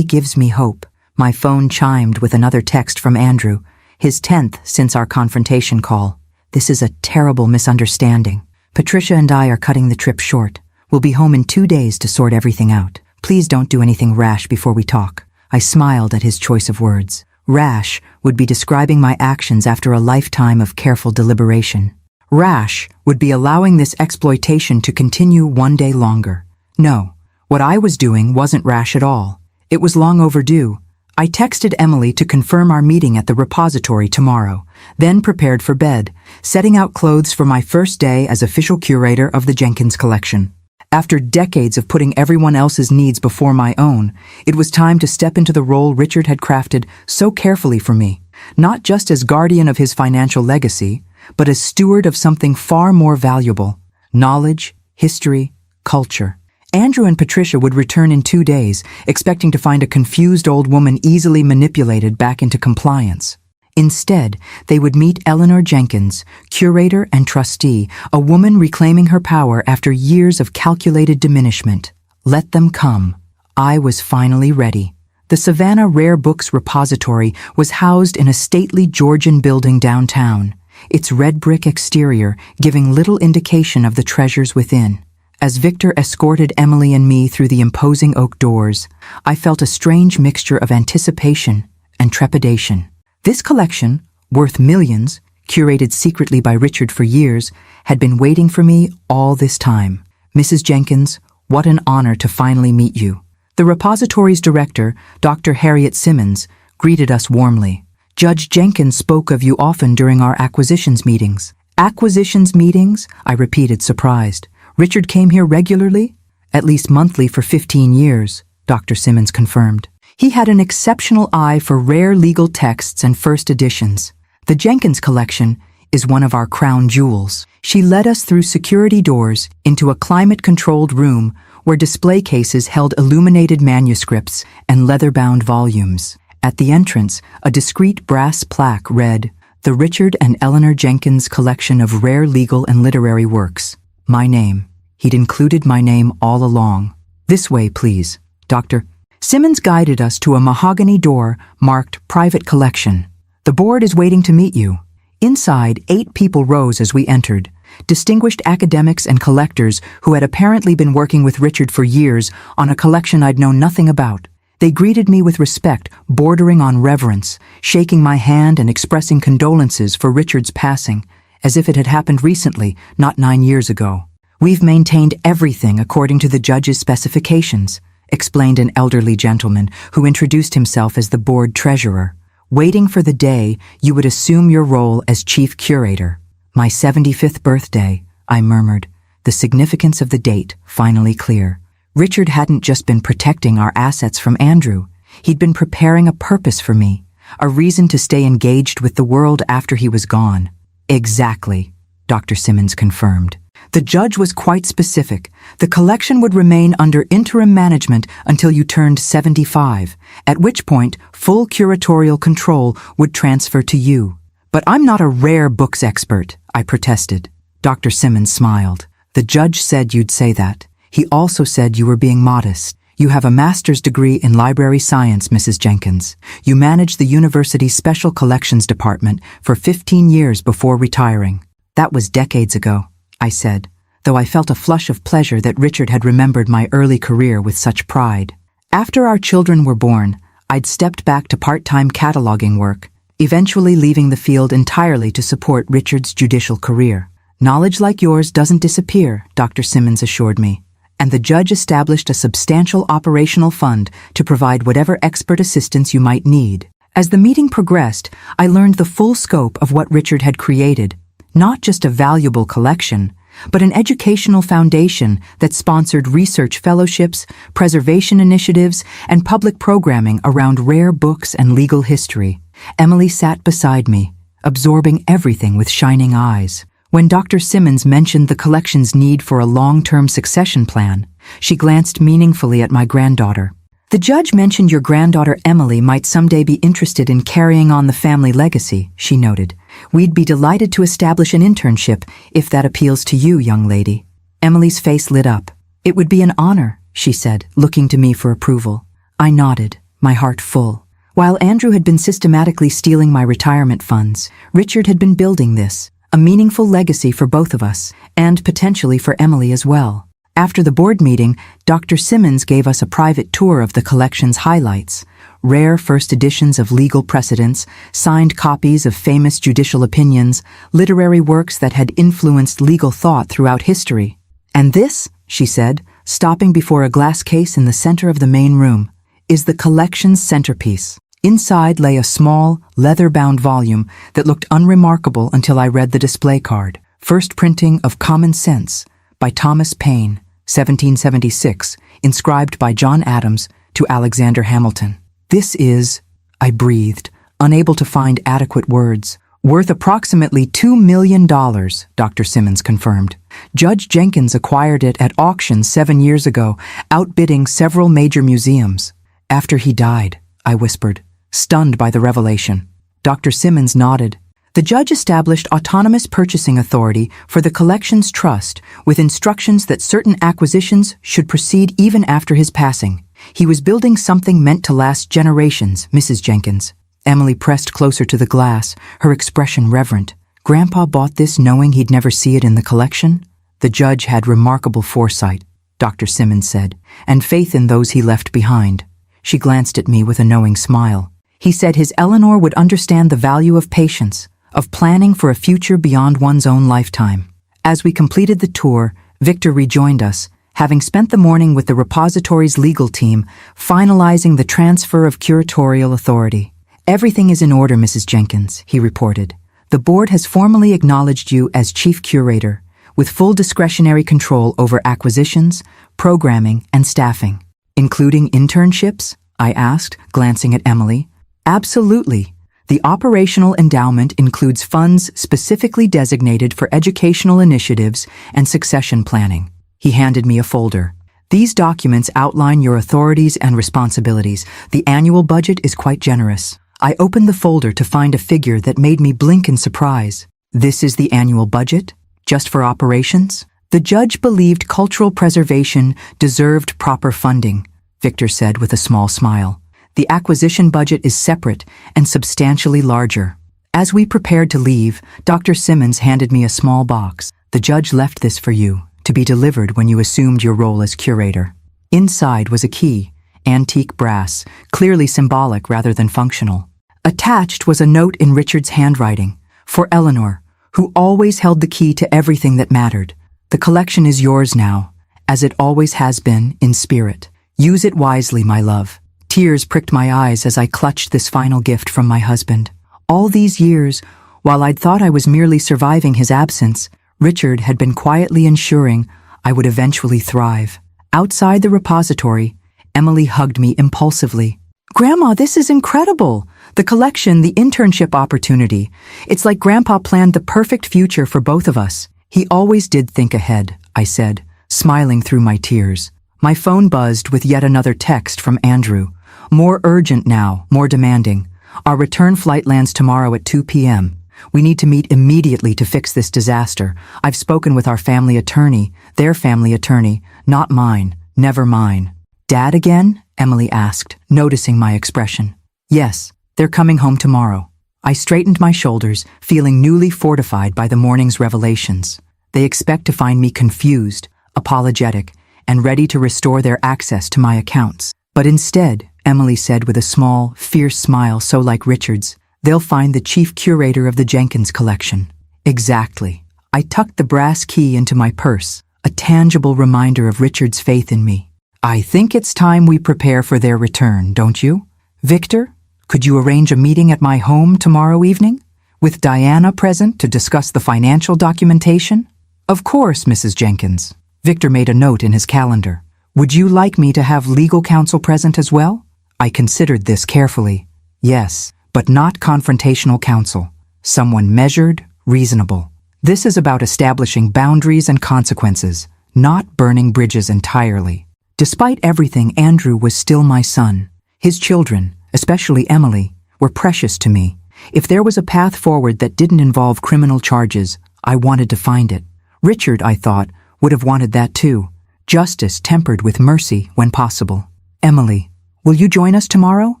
gives me hope. My phone chimed with another text from Andrew, his 10th since our confrontation call. This is a terrible misunderstanding. Patricia and I are cutting the trip short. We'll be home in 2 days to sort everything out. Please don't do anything rash before we talk. I smiled at his choice of words. Rash would be describing my actions after a lifetime of careful deliberation. Rash would be allowing this exploitation to continue one day longer. No, what I was doing wasn't rash at all. It was long overdue. I texted Emily to confirm our meeting at the repository tomorrow, then prepared for bed, setting out clothes for my first day as official curator of the Jenkins collection. After decades of putting everyone else's needs before my own, it was time to step into the role Richard had crafted so carefully for me, not just as guardian of his financial legacy, but as steward of something far more valuable: knowledge, history, culture. Andrew and Patricia would return in 2 days, expecting to find a confused old woman easily manipulated back into compliance. Instead, they would meet Eleanor Jenkins, curator and trustee, a woman reclaiming her power after years of calculated diminishment. Let them come. I was finally ready. The Savannah Rare Books repository was housed in a stately Georgian building downtown. its red brick exterior giving little indication of the treasures within. As Victor escorted Emily and me through the imposing oak doors, I felt a strange mixture of anticipation and trepidation. This collection, worth millions, curated secretly by Richard for years, had been waiting for me all this time. Mrs. Jenkins, what an honor to finally meet you. The repository's director, Dr. Harriet Simmons, greeted us warmly. Judge Jenkins spoke of you often during our acquisitions meetings. Acquisitions meetings? I repeated, surprised. Richard came here regularly? At least monthly for 15 years, Dr. Simmons confirmed. He had an exceptional eye for rare legal texts and first editions. The Jenkins collection is one of our crown jewels. She led us through security doors into a climate-controlled room where display cases held illuminated manuscripts and leather-bound volumes. At the entrance, a discreet brass plaque read, "The Richard and Eleanor Jenkins Collection of Rare Legal and Literary Works." My name. He'd included my name all along. "This way, please, Dr." Simmons guided us to a mahogany door marked Private Collection. "The board is waiting to meet you." Inside, 8 people rose as we entered. Distinguished academics and collectors who had apparently been working with Richard for years on a collection I'd known nothing about. They greeted me with respect, bordering on reverence, shaking my hand and expressing condolences for Richard's passing, as if it had happened recently, not 9 years ago. "We've maintained everything according to the judge's specifications," explained an elderly gentleman who introduced himself as the board treasurer. "Waiting for the day you would assume your role as chief curator." "My 75th birthday," I murmured, the significance of the date finally clear. Richard hadn't just been protecting our assets from Andrew. He'd been preparing a purpose for me, a reason to stay engaged with the world after he was gone. "Exactly," Dr. Simmons confirmed. The judge was quite specific. The collection would remain under interim management until you turned 75, at which point full curatorial control would transfer to you. "But I'm not a rare books expert," I protested. Dr. Simmons smiled. "The judge said you'd say that. He also said you were being modest. You have a master's degree in library science, Mrs. Jenkins. You managed the university's special collections department for 15 years before retiring." "That was decades ago," I said, though I felt a flush of pleasure that Richard had remembered my early career with such pride. After our children were born, I'd stepped back to part-time cataloging work, eventually leaving the field entirely to support Richard's judicial career. "Knowledge like yours doesn't disappear," Dr. Simmons assured me, and the judge established a substantial operational fund to provide whatever expert assistance you might need. As the meeting progressed, I learned the full scope of what Richard had created, not just a valuable collection, but an educational foundation that sponsored research fellowships, preservation initiatives, and public programming around rare books and legal history. Emily sat beside me, absorbing everything with shining eyes. When Dr. Simmons mentioned the collection's need for a long-term succession plan, she glanced meaningfully at my granddaughter. "The judge mentioned your granddaughter Emily might someday be interested in carrying on the family legacy," she noted. "We'd be delighted to establish an internship if that appeals to you, young lady." Emily's face lit up. "It would be an honor," she said, looking to me for approval. I nodded, my heart full. While Andrew had been systematically stealing my retirement funds, Richard had been building this, a meaningful legacy for both of us, and potentially for Emily as well. After the board meeting, Dr. Simmons gave us a private tour of the collection's highlights: rare first editions of legal precedents, signed copies of famous judicial opinions, literary works that had influenced legal thought throughout history. "And this," she said, stopping before a glass case in the center of the main room, "is the collection's centerpiece." Inside lay a small, leather-bound volume that looked unremarkable until I read the display card. First printing of Common Sense by Thomas Paine, 1776, inscribed by John Adams to Alexander Hamilton. "This is," I breathed, unable to find adequate words. "Worth approximately $2 million, Dr. Simmons confirmed. Judge Jenkins acquired it at auction 7 years ago, outbidding several major museums. After he died," I whispered, stunned by the revelation. Dr. Simmons nodded. "The judge established autonomous purchasing authority for the collections trust with instructions that certain acquisitions should proceed even after his passing. He was building something meant to last generations, Mrs. Jenkins." Emily pressed closer to the glass, her expression reverent. Grandpa bought this knowing he'd never see it in the collection? The judge had remarkable foresight, Dr. Simmons said, and faith in those he left behind. She glanced at me with a knowing smile. He said his Eleanor would understand the value of patience, of planning for a future beyond one's own lifetime. As we completed the tour, Victor rejoined us, having spent the morning with the repository's legal team, finalizing the transfer of curatorial authority. "Everything is in order, Mrs. Jenkins," he reported. "The board has formally acknowledged you as chief curator, with full discretionary control over acquisitions, programming, and staffing." "Including internships?" I asked, glancing at Emily. "Absolutely. The operational endowment includes funds specifically designated for educational initiatives and succession planning." He handed me a folder. "These documents outline your authorities and responsibilities. The annual budget is quite generous." I opened the folder to find a figure that made me blink in surprise. "This is the annual budget? Just for operations?" "The judge believed cultural preservation deserved proper funding," Victor said with a small smile. "The acquisition budget is separate and substantially larger." As we prepared to leave, Dr. Simmons handed me a small box. "The judge left this for you, to be delivered when you assumed your role as curator." Inside was a key, antique brass, clearly symbolic rather than functional. Attached was a note in Richard's handwriting, "For Eleanor, who always held the key to everything that mattered. The collection is yours now, as it always has been in spirit. Use it wisely, my love." Tears pricked my eyes as I clutched this final gift from my husband. All these years, while I'd thought I was merely surviving his absence, Richard had been quietly ensuring I would eventually thrive. Outside the repository, Emily hugged me impulsively. "Grandma, this is incredible! The collection, the internship opportunity. It's like Grandpa planned the perfect future for both of us." "He always did think ahead," I said, smiling through my tears. My phone buzzed with yet another text from Andrew. "More urgent now, more demanding. Our return flight lands tomorrow at 2 p.m. We need to meet immediately to fix this disaster. I've spoken with our family attorney, their family attorney, not mine, never mine." "Dad again?" Emily asked, noticing my expression. "Yes, they're coming home tomorrow." I straightened my shoulders, feeling newly fortified by the morning's revelations. They expect to find me confused, apologetic, and ready to restore their access to my accounts. But instead, Emily said with a small, fierce smile so like Richard's, "They'll find the chief curator of the Jenkins collection." Exactly. I tucked the brass key into my purse, a tangible reminder of Richard's faith in me. "I think it's time we prepare for their return, don't you? Victor, could you arrange a meeting at my home tomorrow evening? With Diana present to discuss the financial documentation?" "Of course, Mrs. Jenkins." Victor made a note in his calendar. "Would you like me to have legal counsel present as well?" I considered this carefully. "Yes, but not confrontational counsel. Someone measured, reasonable. This is about establishing boundaries and consequences, not burning bridges entirely." Despite everything, Andrew was still my son. His children, especially Emily, were precious to me. If there was a path forward that didn't involve criminal charges, I wanted to find it. Richard, I thought, would have wanted that too. Justice tempered with mercy when possible. "Emily, will you join us tomorrow?"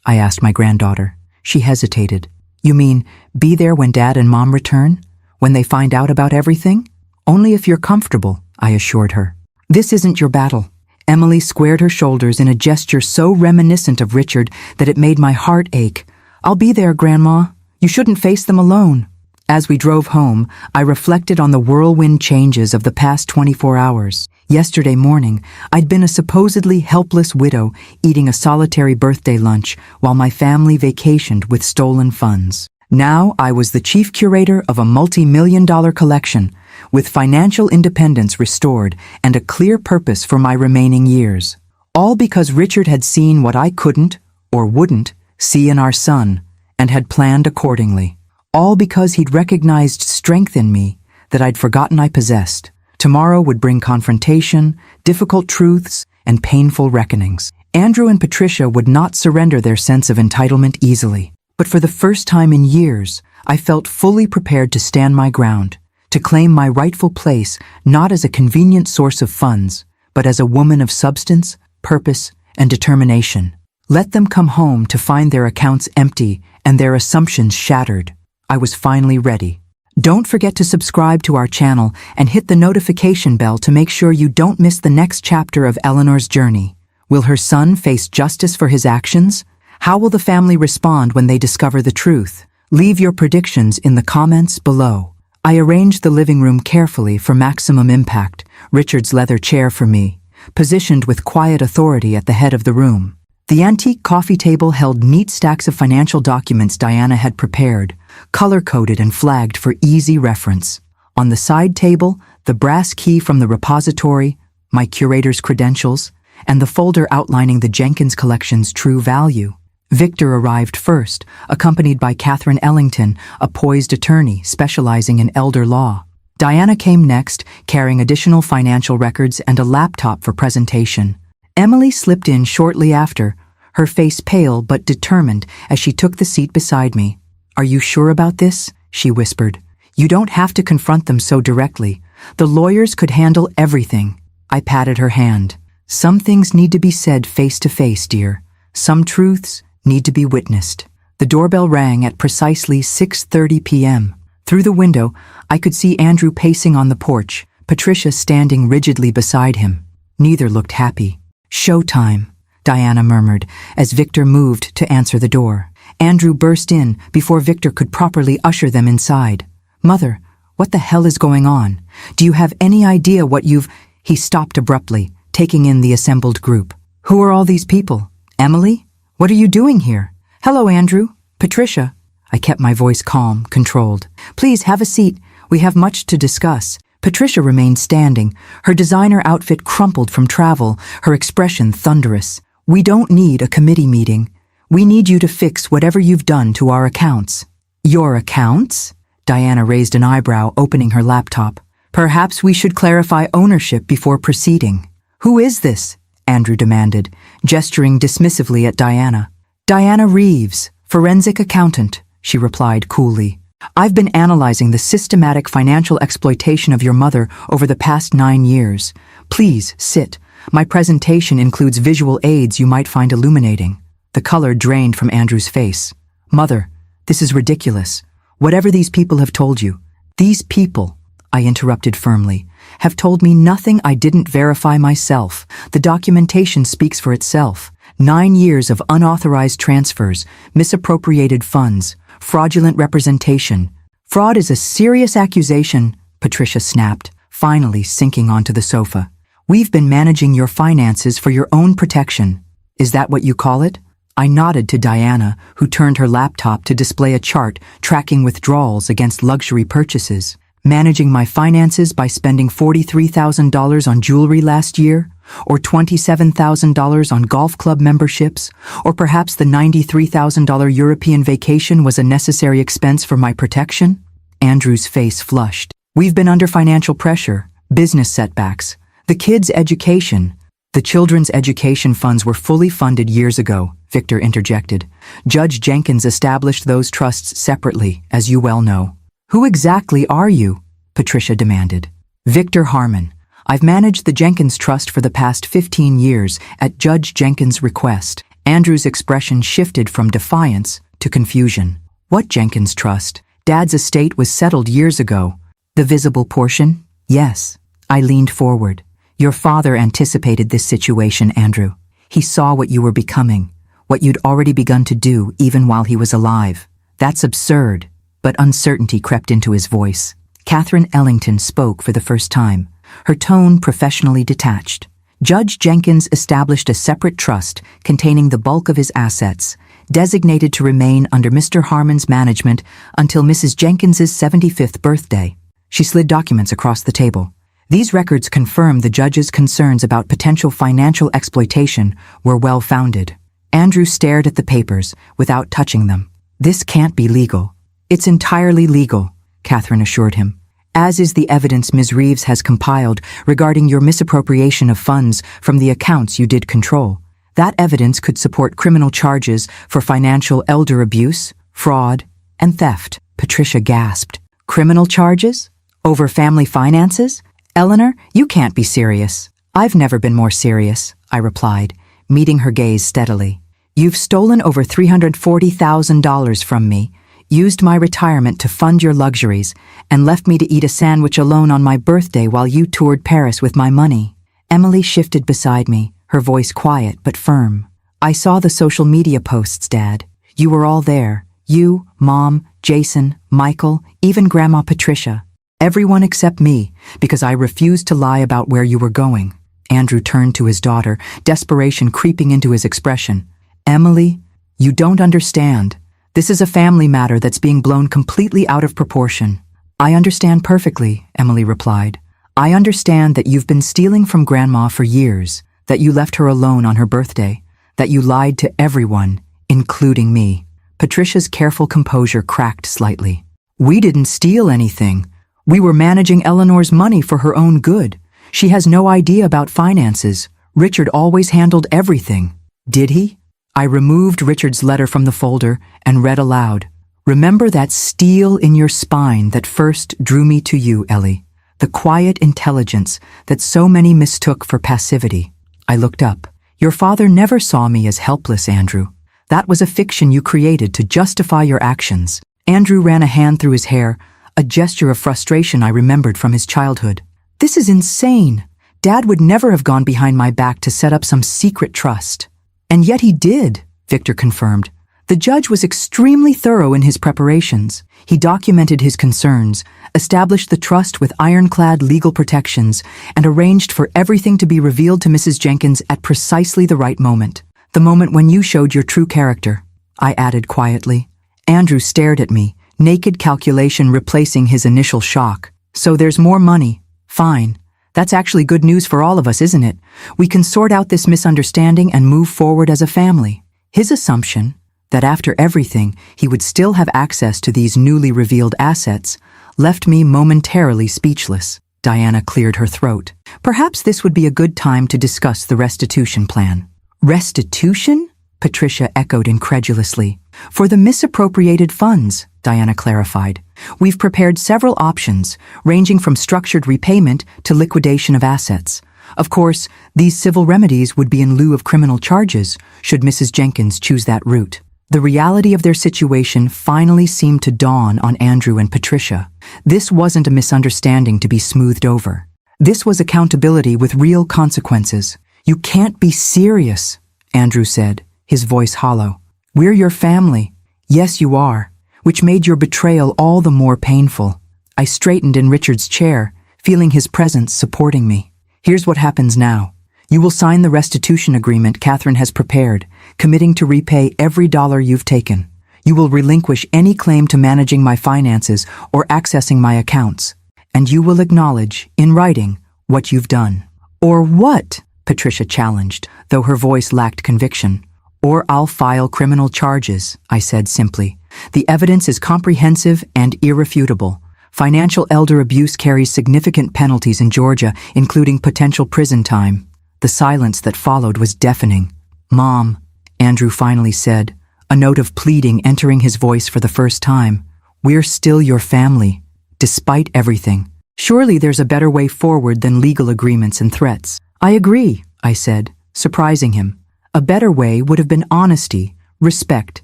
I asked my granddaughter. She hesitated. "You mean, be there when Dad and Mom return? When they find out about everything?" "Only if you're comfortable," I assured her. "This isn't your battle." Emily squared her shoulders in a gesture so reminiscent of Richard that it made my heart ache. "I'll be there, Grandma. You shouldn't face them alone." As we drove home, I reflected on the whirlwind changes of the past 24 hours. Yesterday morning, I'd been a supposedly helpless widow eating a solitary birthday lunch while my family vacationed with stolen funds. Now I was the chief curator of a multi-million-dollar collection, with financial independence restored and a clear purpose for my remaining years. All because Richard had seen what I couldn't, or wouldn't, see in our son, and had planned accordingly. All because he'd recognized strength in me that I'd forgotten I possessed. Tomorrow would bring confrontation, difficult truths, and painful reckonings. Andrew and Patricia would not surrender their sense of entitlement easily. But for the first time in years, I felt fully prepared to stand my ground, to claim my rightful place not as a convenient source of funds, but as a woman of substance, purpose, and determination. Let them come home to find their accounts empty and their assumptions shattered. I was finally ready. Don't forget to subscribe to our channel and hit the notification bell to make sure you don't miss the next chapter of Eleanor's journey. Will her son face justice for his actions? How will the family respond when they discover the truth? Leave your predictions in the comments below. I arranged the living room carefully for maximum impact. Richard's leather chair for me, positioned with quiet authority at the head of the room. The antique coffee table held neat stacks of financial documents Diana had prepared, color-coded and flagged for easy reference. On the side table, the brass key from the repository, my curator's credentials, and the folder outlining the Jenkins collection's true value. Victor arrived first, accompanied by Catherine Ellington, a poised attorney specializing in elder law. Diana came next, carrying additional financial records and a laptop for presentation. Emily slipped in shortly after, her face pale but determined as she took the seat beside me. "Are you sure about this?" she whispered. "You don't have to confront them so directly. The lawyers could handle everything." I patted her hand. "Some things need to be said face to face, dear. Some truths need to be witnessed." The doorbell rang at precisely 6:30 p.m. Through the window, I could see Andrew pacing on the porch, Patricia standing rigidly beside him. Neither looked happy. "Showtime," Diana murmured as Victor moved to answer the door. Andrew burst in before Victor could properly usher them inside. "Mother, what the hell is going on? Do you have any idea what you've—" He stopped abruptly, taking in the assembled group. "Who are all these people? Emily? What are you doing here?" "Hello, Andrew. Patricia." I kept my voice calm, controlled. "Please have a seat. We have much to discuss." Patricia remained standing, her designer outfit crumpled from travel, her expression thunderous. "We don't need a committee meeting. We need you to fix whatever you've done to our accounts." "Your accounts?" Diana raised an eyebrow, opening her laptop. "Perhaps we should clarify ownership before proceeding." "Who is this?" Andrew demanded, gesturing dismissively at Diana. "Diana Reeves, forensic accountant," she replied coolly. "I've been analyzing the systematic financial exploitation of your mother over the past 9 years. Please, sit. My presentation includes visual aids you might find illuminating." The color drained from Andrew's face. "Mother, this is ridiculous. Whatever these people have told you." "These people," I interrupted firmly, "have told me nothing I didn't verify myself. The documentation speaks for itself. 9 years of unauthorized transfers, misappropriated funds, fraudulent representation. Fraud is a serious accusation," Patricia snapped, finally sinking onto the sofa. "We've been managing your finances for your own protection. Is that what you call it?" I nodded to Diana, who turned her laptop to display a chart tracking withdrawals against luxury purchases. "Managing my finances by spending $43,000 on jewelry last year? Or $27,000 on golf club memberships? Or perhaps the $93,000 European vacation was a necessary expense for my protection?" Andrew's face flushed. "We've been under financial pressure, business setbacks, the kids' education." "The children's education funds were fully funded years ago," Victor interjected. "Judge Jenkins established those trusts separately, as you well know." "Who exactly are you?" Patricia demanded. "Victor Harmon. I've managed the Jenkins Trust for the past 15 years at Judge Jenkins' request." Andrew's expression shifted from defiance to confusion. "What Jenkins Trust? Dad's estate was settled years ago." "The visible portion?" "Yes." I leaned forward. "Your father anticipated this situation, Andrew. He saw what you were becoming, what you'd already begun to do even while he was alive. That's absurd." But uncertainty crept into his voice. Catherine Ellington spoke for the first time, her tone professionally detached. "Judge Jenkins established a separate trust containing the bulk of his assets, designated to remain under Mr. Harmon's management until Mrs. Jenkins's 75th birthday." She slid documents across the table. "These records confirm the judge's concerns about potential financial exploitation were well-founded." Andrew stared at the papers without touching them. "This can't be legal." "It's entirely legal," Catherine assured him, "as is the evidence Ms. Reeves has compiled regarding your misappropriation of funds from the accounts you did control. That evidence could support criminal charges for financial elder abuse, fraud, and theft." Patricia gasped. "Criminal charges? Over family finances? Eleanor, you can't be serious." "I've never been more serious," I replied, meeting her gaze steadily. "You've stolen over $340,000 from me. used my retirement to fund your luxuries, and left me to eat a sandwich alone on my birthday while you toured Paris with my money. Emily shifted beside me, her voice quiet but firm. I saw the social media posts, Dad. You were all there. You, Mom, Jason, Michael, even Grandma Patricia. Everyone except me, because I refused to lie about where you were going. Andrew turned to his daughter, desperation creeping into his expression. Emily, you don't understand. This is a family matter that's being blown completely out of proportion. I understand perfectly, Emily replied. I understand that you've been stealing from Grandma for years, that you left her alone on her birthday, that you lied to everyone, including me. Patricia's careful composure cracked slightly. We didn't steal anything. We were managing Eleanor's money for her own good. She has no idea about finances. Richard always handled everything. Did he? I removed Richard's letter from the folder and read aloud. Remember that steel in your spine that first drew me to you, Ellie. The quiet intelligence that so many mistook for passivity. I looked up. Your father never saw me as helpless, Andrew. That was a fiction you created to justify your actions. Andrew ran a hand through his hair, a gesture of frustration I remembered from his childhood. This is insane. Dad would never have gone behind my back to set up some secret trust. And yet he did, Victor confirmed. The judge was extremely thorough in his preparations. He documented his concerns, established the trust with ironclad legal protections, and arranged for everything to be revealed to Mrs. Jenkins at precisely the right moment. The moment when you showed your true character, I added quietly. Andrew stared at me, naked calculation replacing his initial shock. So there's more money. Fine. That's actually good news for all of us, isn't it? We can sort out this misunderstanding and move forward as a family. His assumption, that after everything he would still have access to these newly revealed assets, left me momentarily speechless. Diana cleared her throat. Perhaps this would be a good time to discuss the restitution plan. Restitution? Patricia echoed incredulously. For the misappropriated funds, Diana clarified. We've prepared several options, ranging from structured repayment to liquidation of assets. Of course, these civil remedies would be in lieu of criminal charges, should Mrs. Jenkins choose that route. The reality of their situation finally seemed to dawn on Andrew and Patricia. This wasn't a misunderstanding to be smoothed over. This was accountability with real consequences. You can't be serious, Andrew said, his voice hollow. We're your family. Yes, you are, which made your betrayal all the more painful. I straightened in Richard's chair, feeling his presence supporting me. Here's what happens now. You will sign the restitution agreement Catherine has prepared, committing to repay every dollar you've taken. You will relinquish any claim to managing my finances or accessing my accounts. And you will acknowledge, in writing, what you've done. Or what? Patricia challenged, though her voice lacked conviction. Or I'll file criminal charges, I said simply. The evidence is comprehensive and irrefutable. Financial elder abuse carries significant penalties in Georgia, including potential prison time. The silence that followed was deafening. Mom, Andrew finally said, a note of pleading entering his voice for the first time. We're still your family, despite everything. Surely there's a better way forward than legal agreements and threats. I agree, I said, surprising him. A better way would have been honesty, respect,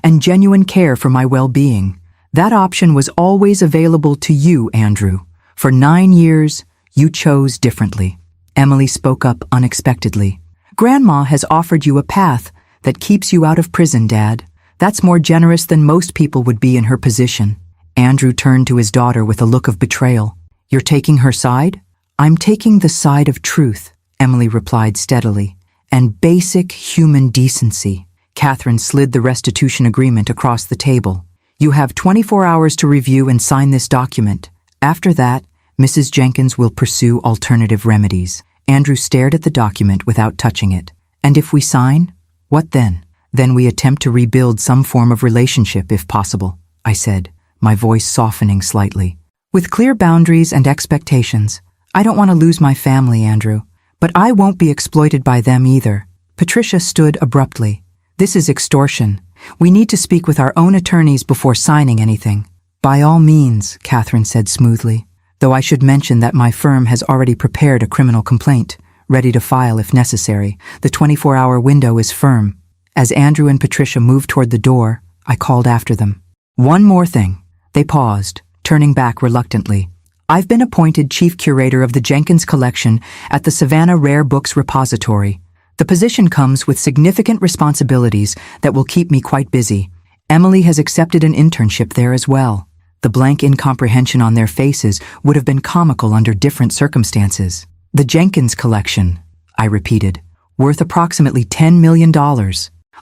and genuine care for my well-being. That option was always available to you, Andrew. For 9 years, you chose differently. Emily spoke up unexpectedly. Grandma has offered you a path that keeps you out of prison, Dad. That's more generous than most people would be in her position. Andrew turned to his daughter with a look of betrayal. You're taking her side? I'm taking the side of truth, Emily replied steadily. And basic human decency. Catherine slid the restitution agreement across the table. You have 24 hours to review and sign this document. After that, Mrs. Jenkins will pursue alternative remedies. Andrew stared at the document without touching it. And if we sign, what then? Then we attempt to rebuild some form of relationship if possible, I said, my voice softening slightly. With clear boundaries and expectations. I don't want to lose my family, Andrew. But I won't be exploited by them either. Patricia stood abruptly. This is extortion. We need to speak with our own attorneys before signing anything. By all means, Catherine said smoothly, though I should mention that my firm has already prepared a criminal complaint, ready to file if necessary. The 24-hour window is firm. As Andrew and Patricia moved toward the door, I called after them. One more thing. They paused, turning back reluctantly. I've been appointed chief curator of the Jenkins collection at the Savannah Rare Books Repository. The position comes with significant responsibilities that will keep me quite busy. Emily has accepted an internship there as well. The blank incomprehension on their faces would have been comical under different circumstances. The Jenkins collection, I repeated, worth approximately $10 million.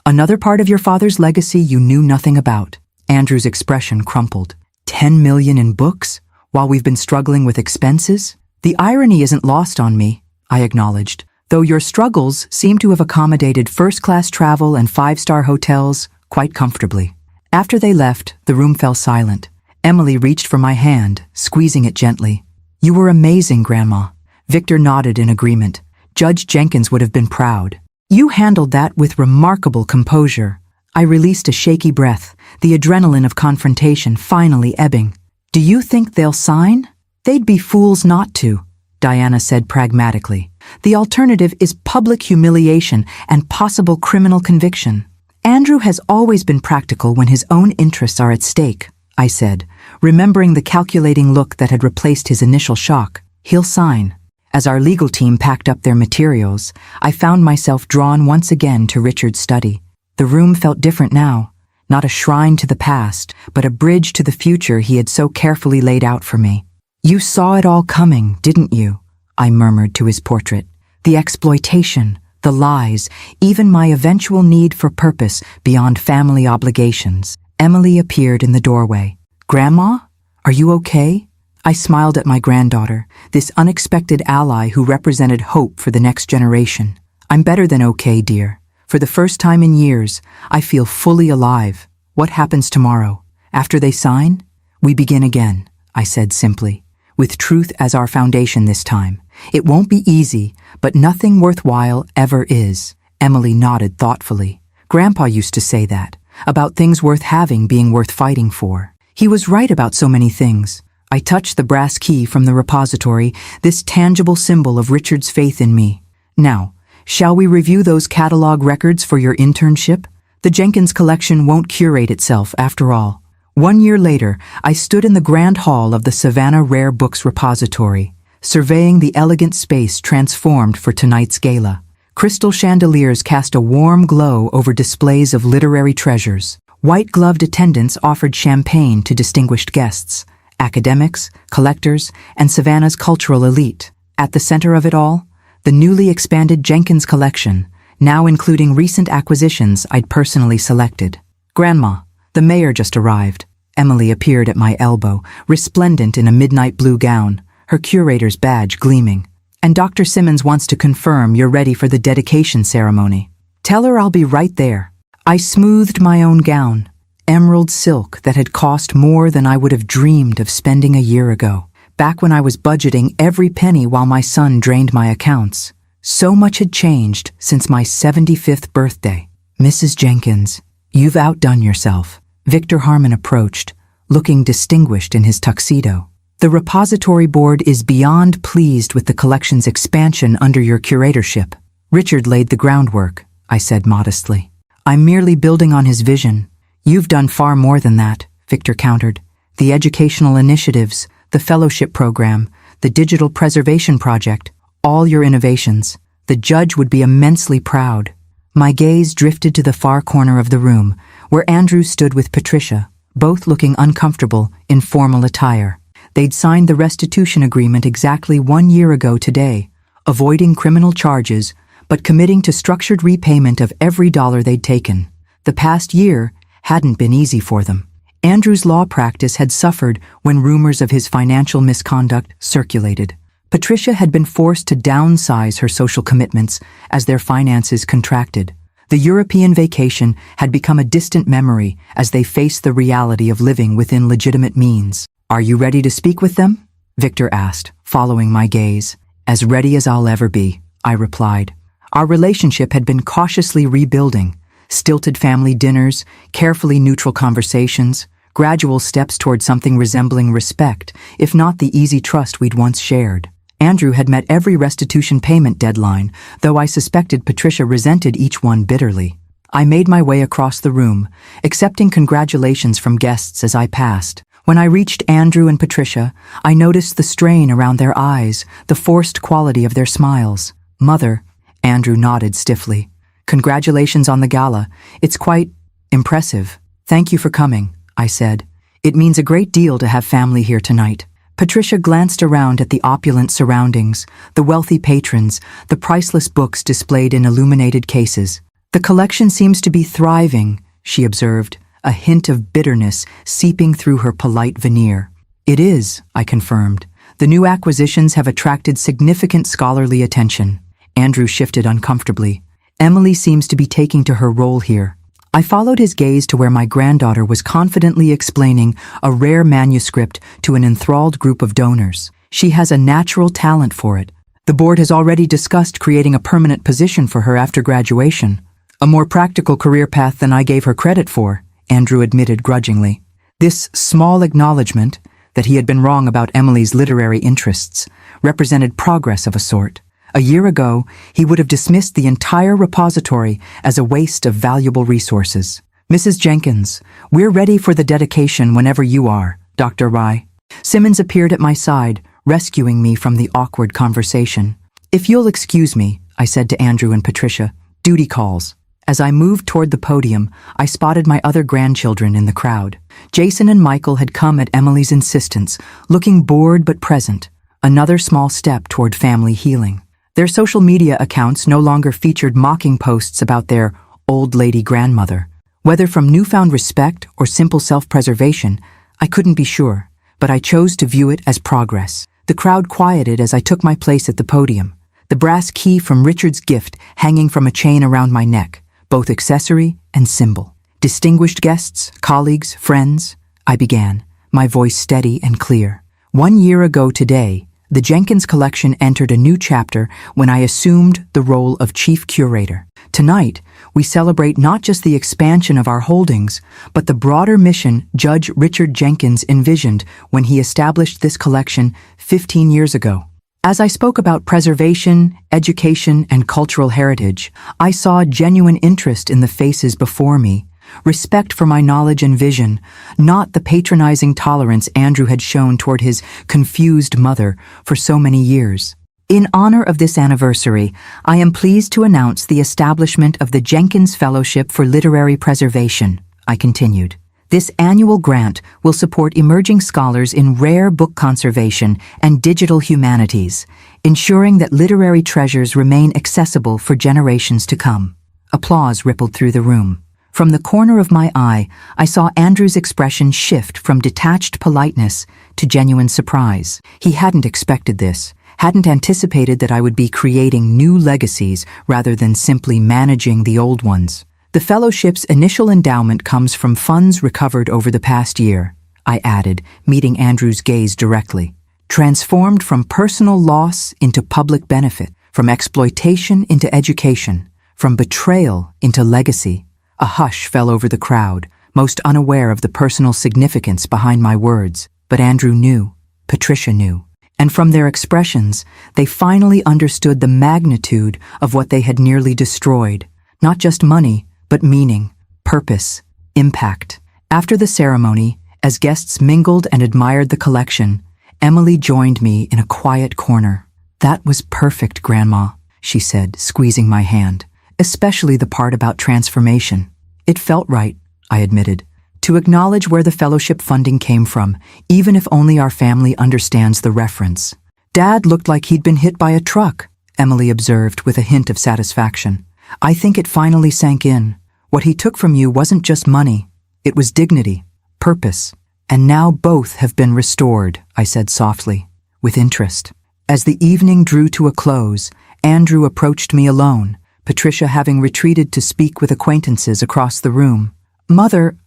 Another part of your father's legacy you knew nothing about. Andrew's expression crumpled. $10 million in books, while we've been struggling with expenses? The irony isn't lost on me, I acknowledged, though your struggles seem to have accommodated first-class travel and five-star hotels quite comfortably. After they left, the room fell silent. Emily reached for my hand, squeezing it gently. You were amazing, Grandma. Victor nodded in agreement. Judge Jenkins would have been proud. You handled that with remarkable composure. I released a shaky breath, the adrenaline of confrontation finally ebbing. Do you think they'll sign? They'd be fools not to, Diana said pragmatically. The alternative is public humiliation and possible criminal conviction. Andrew has always been practical when his own interests are at stake, I said, remembering the calculating look that had replaced his initial shock. He'll sign. As our legal team packed up their materials, I found myself drawn once again to Richard's study. The room felt different now, not a shrine to the past, but a bridge to the future he had so carefully laid out for me. You saw it all coming, didn't you? I murmured to his portrait. The exploitation, the lies, even my eventual need for purpose beyond family obligations. Emily appeared in the doorway. Grandma? Are you okay? I smiled at my granddaughter, this unexpected ally who represented hope for the next generation. I'm better than okay, dear. For the first time in years, I feel fully alive. What happens tomorrow? After they sign? We begin again, I said simply, with truth as our foundation this time. It won't be easy, but nothing worthwhile ever is. Emily nodded thoughtfully. Grandpa used to say that, about things worth having being worth fighting for. He was right about so many things. I touched the brass key from the repository, this tangible symbol of Richard's faith in me. Now, shall we review those catalog records for your internship? The Jenkins collection won't curate itself, after all. 1 year later, I stood in the grand hall of the Savannah Rare Books Repository, surveying the elegant space transformed for tonight's gala. Crystal chandeliers cast a warm glow over displays of literary treasures. White-gloved attendants offered champagne to distinguished guests, academics, collectors, and Savannah's cultural elite. At the center of it all, the newly expanded Jenkins collection, now including recent acquisitions I'd personally selected. Grandma, the mayor just arrived. Emily appeared at my elbow, resplendent in a midnight blue gown, her curator's badge gleaming. And Dr. Simmons wants to confirm you're ready for the dedication ceremony. Tell her I'll be right there. I smoothed my own gown, emerald silk that had cost more than I would have dreamed of spending a year ago, back when I was budgeting every penny while my son drained my accounts. So much had changed since my 75th birthday. Mrs. Jenkins, you've outdone yourself. Victor Harmon approached, looking distinguished in his tuxedo. The repository board is beyond pleased with the collection's expansion under your curatorship. Richard laid the groundwork, I said modestly. I'm merely building on his vision. You've done far more than that, Victor countered. The educational initiatives, the fellowship program, the digital preservation project, all your innovations. The judge would be immensely proud. My gaze drifted to the far corner of the room, where Andrew stood with Patricia, both looking uncomfortable in formal attire. They'd signed the restitution agreement exactly 1 year ago today, avoiding criminal charges, but committing to structured repayment of every dollar they'd taken. The past year hadn't been easy for them. Andrew's law practice had suffered when rumors of his financial misconduct circulated. Patricia had been forced to downsize her social commitments as their finances contracted. The European vacation had become a distant memory as they faced the reality of living within legitimate means. Are you ready to speak with them? Victor asked, following my gaze. As ready as I'll ever be, I replied. Our relationship had been cautiously rebuilding. Stilted family dinners, carefully neutral conversations, gradual steps toward something resembling respect, if not the easy trust we'd once shared. Andrew had met every restitution payment deadline, though I suspected Patricia resented each one bitterly. I made my way across the room, accepting congratulations from guests as I passed. When I reached Andrew and Patricia, I noticed the strain around their eyes, the forced quality of their smiles. "Mother," Andrew nodded stiffly. "Congratulations on the gala. It's quite impressive." "Thank you for coming," I said. "It means a great deal to have family here tonight." Patricia glanced around at the opulent surroundings, the wealthy patrons, the priceless books displayed in illuminated cases. "The collection seems to be thriving," she observed, a hint of bitterness seeping through her polite veneer. "It is," I confirmed. "The new acquisitions have attracted significant scholarly attention." Andrew shifted uncomfortably. "Emily seems to be taking to her role here." I followed his gaze to where my granddaughter was confidently explaining a rare manuscript to an enthralled group of donors. "She has a natural talent for it. The board has already discussed creating a permanent position for her after graduation. A more practical career path than I gave her credit for," Andrew admitted grudgingly. This small acknowledgement, that he had been wrong about Emily's literary interests, represented progress of a sort. A year ago, he would have dismissed the entire repository as a waste of valuable resources. "Mrs. Jenkins, we're ready for the dedication whenever you are, Dr. Rye." Simmons appeared at my side, rescuing me from the awkward conversation. "If you'll excuse me," I said to Andrew and Patricia, "duty calls." As I moved toward the podium, I spotted my other grandchildren in the crowd. Jason and Michael had come at Emily's insistence, looking bored but present, another small step toward family healing. Their social media accounts no longer featured mocking posts about their old lady grandmother. Whether from newfound respect or simple self-preservation, I couldn't be sure, but I chose to view it as progress. The crowd quieted as I took my place at the podium, the brass key from Richard's gift hanging from a chain around my neck, both accessory and symbol. "Distinguished guests, colleagues, friends," I began, my voice steady and clear. 1 year ago today, the Jenkins collection entered a new chapter when I assumed the role of chief curator. Tonight, we celebrate not just the expansion of our holdings, but the broader mission Judge Richard Jenkins envisioned when he established this collection 15 years ago. As I spoke about preservation, education, and cultural heritage, I saw genuine interest in the faces before me, respect for my knowledge and vision, not the patronizing tolerance Andrew had shown toward his confused mother for so many years. "In honor of this anniversary, I am pleased to announce the establishment of the Jenkins Fellowship for Literary Preservation," I continued. "This annual grant will support emerging scholars in rare book conservation and digital humanities, ensuring that literary treasures remain accessible for generations to come." Applause rippled through the room. From the corner of my eye, I saw Andrew's expression shift from detached politeness to genuine surprise. He hadn't expected this, hadn't anticipated that I would be creating new legacies rather than simply managing the old ones. "The fellowship's initial endowment comes from funds recovered over the past year," I added, meeting Andrew's gaze directly. "Transformed from personal loss into public benefit, from exploitation into education, from betrayal into legacy." A hush fell over the crowd, most unaware of the personal significance behind my words. But Andrew knew, Patricia knew, and from their expressions, they finally understood the magnitude of what they had nearly destroyed. Not just money, but meaning, purpose, impact. After the ceremony, as guests mingled and admired the collection, Emily joined me in a quiet corner. "That was perfect, Grandma," she said, squeezing my hand. "Especially the part about transformation." "It felt right," I admitted, "to acknowledge where the fellowship funding came from, even if only our family understands the reference." "Dad looked like he'd been hit by a truck," Emily observed with a hint of satisfaction. "I think it finally sank in. What he took from you wasn't just money. It was dignity, purpose. And now both have been restored," I said softly, with interest. As the evening drew to a close, Andrew approached me alone, Patricia having retreated to speak with acquaintances across the room. "Mother,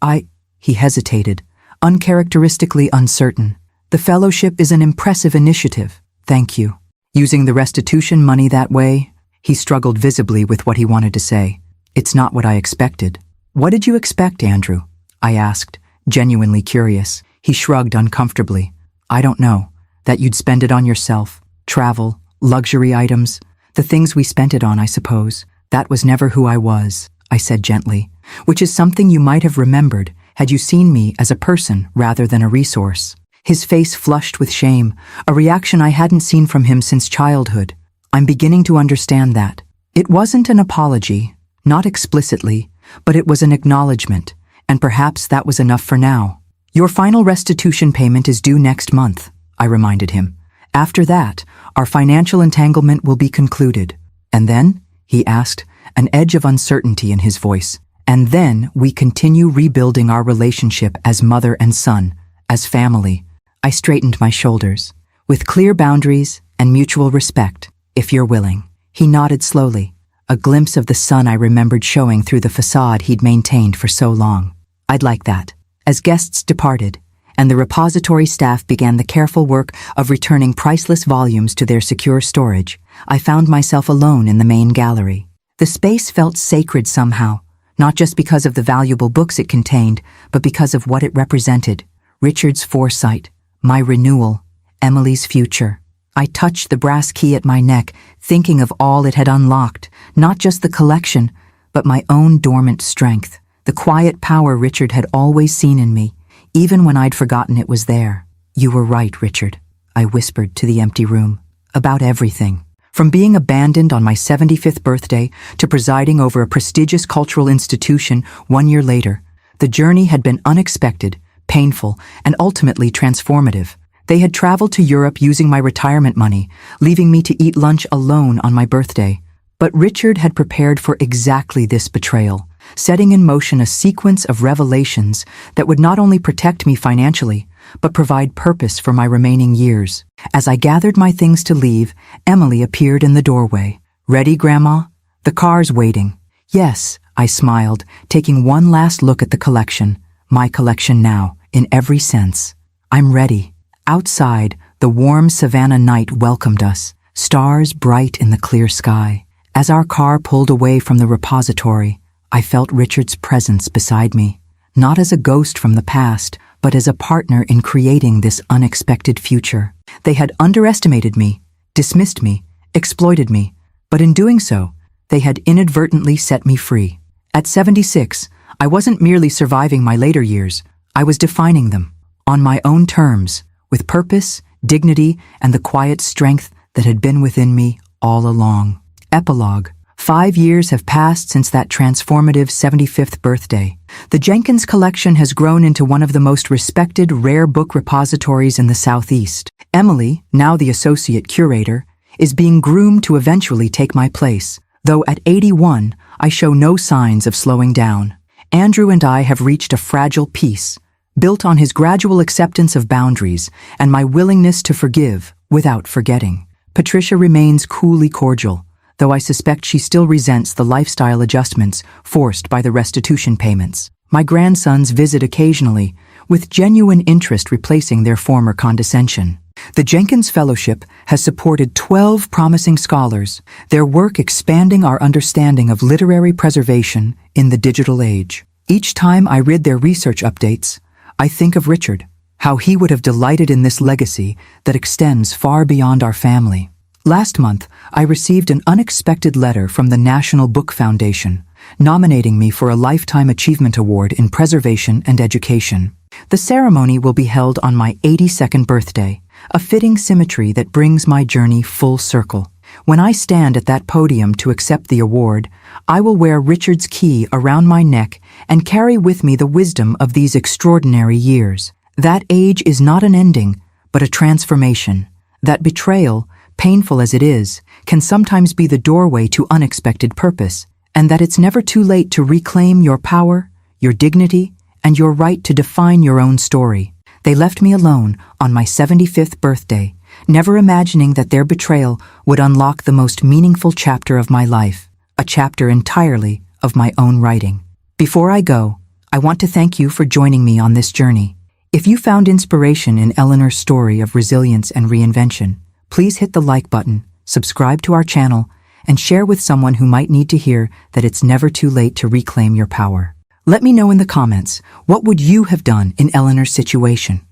he hesitated, uncharacteristically uncertain. "The fellowship is an impressive initiative. Thank you." "Using the restitution money that way?" He struggled visibly with what he wanted to say. "It's not what I expected." "What did you expect, Andrew?" I asked, genuinely curious. He shrugged uncomfortably. "I don't know. That you'd spend it on yourself, travel, luxury items, the things we spent it on, I suppose. That was never who I was." I said gently, which is something you might have remembered had you seen me as a person rather than a resource. His face flushed with shame, a reaction I hadn't seen from him since childhood. I'm beginning to understand that. It wasn't an apology, not explicitly, but it was an acknowledgement, and perhaps that was enough for now. Your final restitution payment is due next month, I reminded him. After that, our financial entanglement will be concluded. And then, he asked, an edge of uncertainty in his voice. And then we continue rebuilding our relationship as mother and son, as family. I straightened my shoulders. With clear boundaries and mutual respect, if you're willing. He nodded slowly, a glimpse of the sun I remembered showing through the facade he'd maintained for so long. I'd like that. As guests departed, and the repository staff began the careful work of returning priceless volumes to their secure storage, I found myself alone in the main gallery. The space felt sacred somehow, not just because of the valuable books it contained, but because of what it represented. Richard's foresight, my renewal, Emily's future. I touched the brass key at my neck, thinking of all it had unlocked, not just the collection, but my own dormant strength, the quiet power Richard had always seen in me, even when I'd forgotten it was there. You were right, Richard, I whispered to the empty room. About everything. From being abandoned on my 75th birthday to presiding over a prestigious cultural institution 1 year later, the journey had been unexpected, painful, and ultimately transformative. They had traveled to Europe using my retirement money, leaving me to eat lunch alone on my birthday. But Richard had prepared for exactly this betrayal, setting in motion a sequence of revelations that would not only protect me financially, but provide purpose for my remaining years. As I gathered my things to leave, Emily appeared in the doorway. Ready, Grandma? The car's waiting. Yes, I smiled, taking one last look at the collection. My collection now, in every sense. I'm ready. Outside, the warm savannah night welcomed us, stars bright in the clear sky. As our car pulled away from the repository, I felt Richard's presence beside me, not as a ghost from the past, but as a partner in creating this unexpected future. They had underestimated me, dismissed me, exploited me, but in doing so, they had inadvertently set me free. At 76, I wasn't merely surviving my later years, I was defining them, on my own terms, with purpose, dignity, and the quiet strength that had been within me all along. Epilogue. 5 years have passed since that transformative 75th birthday. The Jenkins collection has grown into one of the most respected rare book repositories in the Southeast. Emily, now the associate curator, is being groomed to eventually take my place, though at 81, I show no signs of slowing down. Andrew and I have reached a fragile peace, built on his gradual acceptance of boundaries and my willingness to forgive without forgetting. Patricia remains coolly cordial, though I suspect she still resents the lifestyle adjustments forced by the restitution payments. My grandsons visit occasionally, with genuine interest replacing their former condescension. The Jenkins Fellowship has supported 12 promising scholars, their work expanding our understanding of literary preservation in the digital age. Each time I read their research updates, I think of Richard, how he would have delighted in this legacy that extends far beyond our family. Last month, I received an unexpected letter from the National Book Foundation, nominating me for a Lifetime Achievement Award in Preservation and Education. The ceremony will be held on my 82nd birthday, a fitting symmetry that brings my journey full circle. When I stand at that podium to accept the award, I will wear Richard's key around my neck and carry with me the wisdom of these extraordinary years. That age is not an ending, but a transformation. That betrayal, painful as it is, can sometimes be the doorway to unexpected purpose, and that it's never too late to reclaim your power, your dignity, and your right to define your own story. They left me alone on my 75th birthday, never imagining that their betrayal would unlock the most meaningful chapter of my life, a chapter entirely of my own writing. Before I go, I want to thank you for joining me on this journey. If you found inspiration in Eleanor's story of resilience and reinvention, please hit the like button, subscribe to our channel, and share with someone who might need to hear that it's never too late to reclaim your power. Let me know in the comments, what would you have done in Eleanor's situation?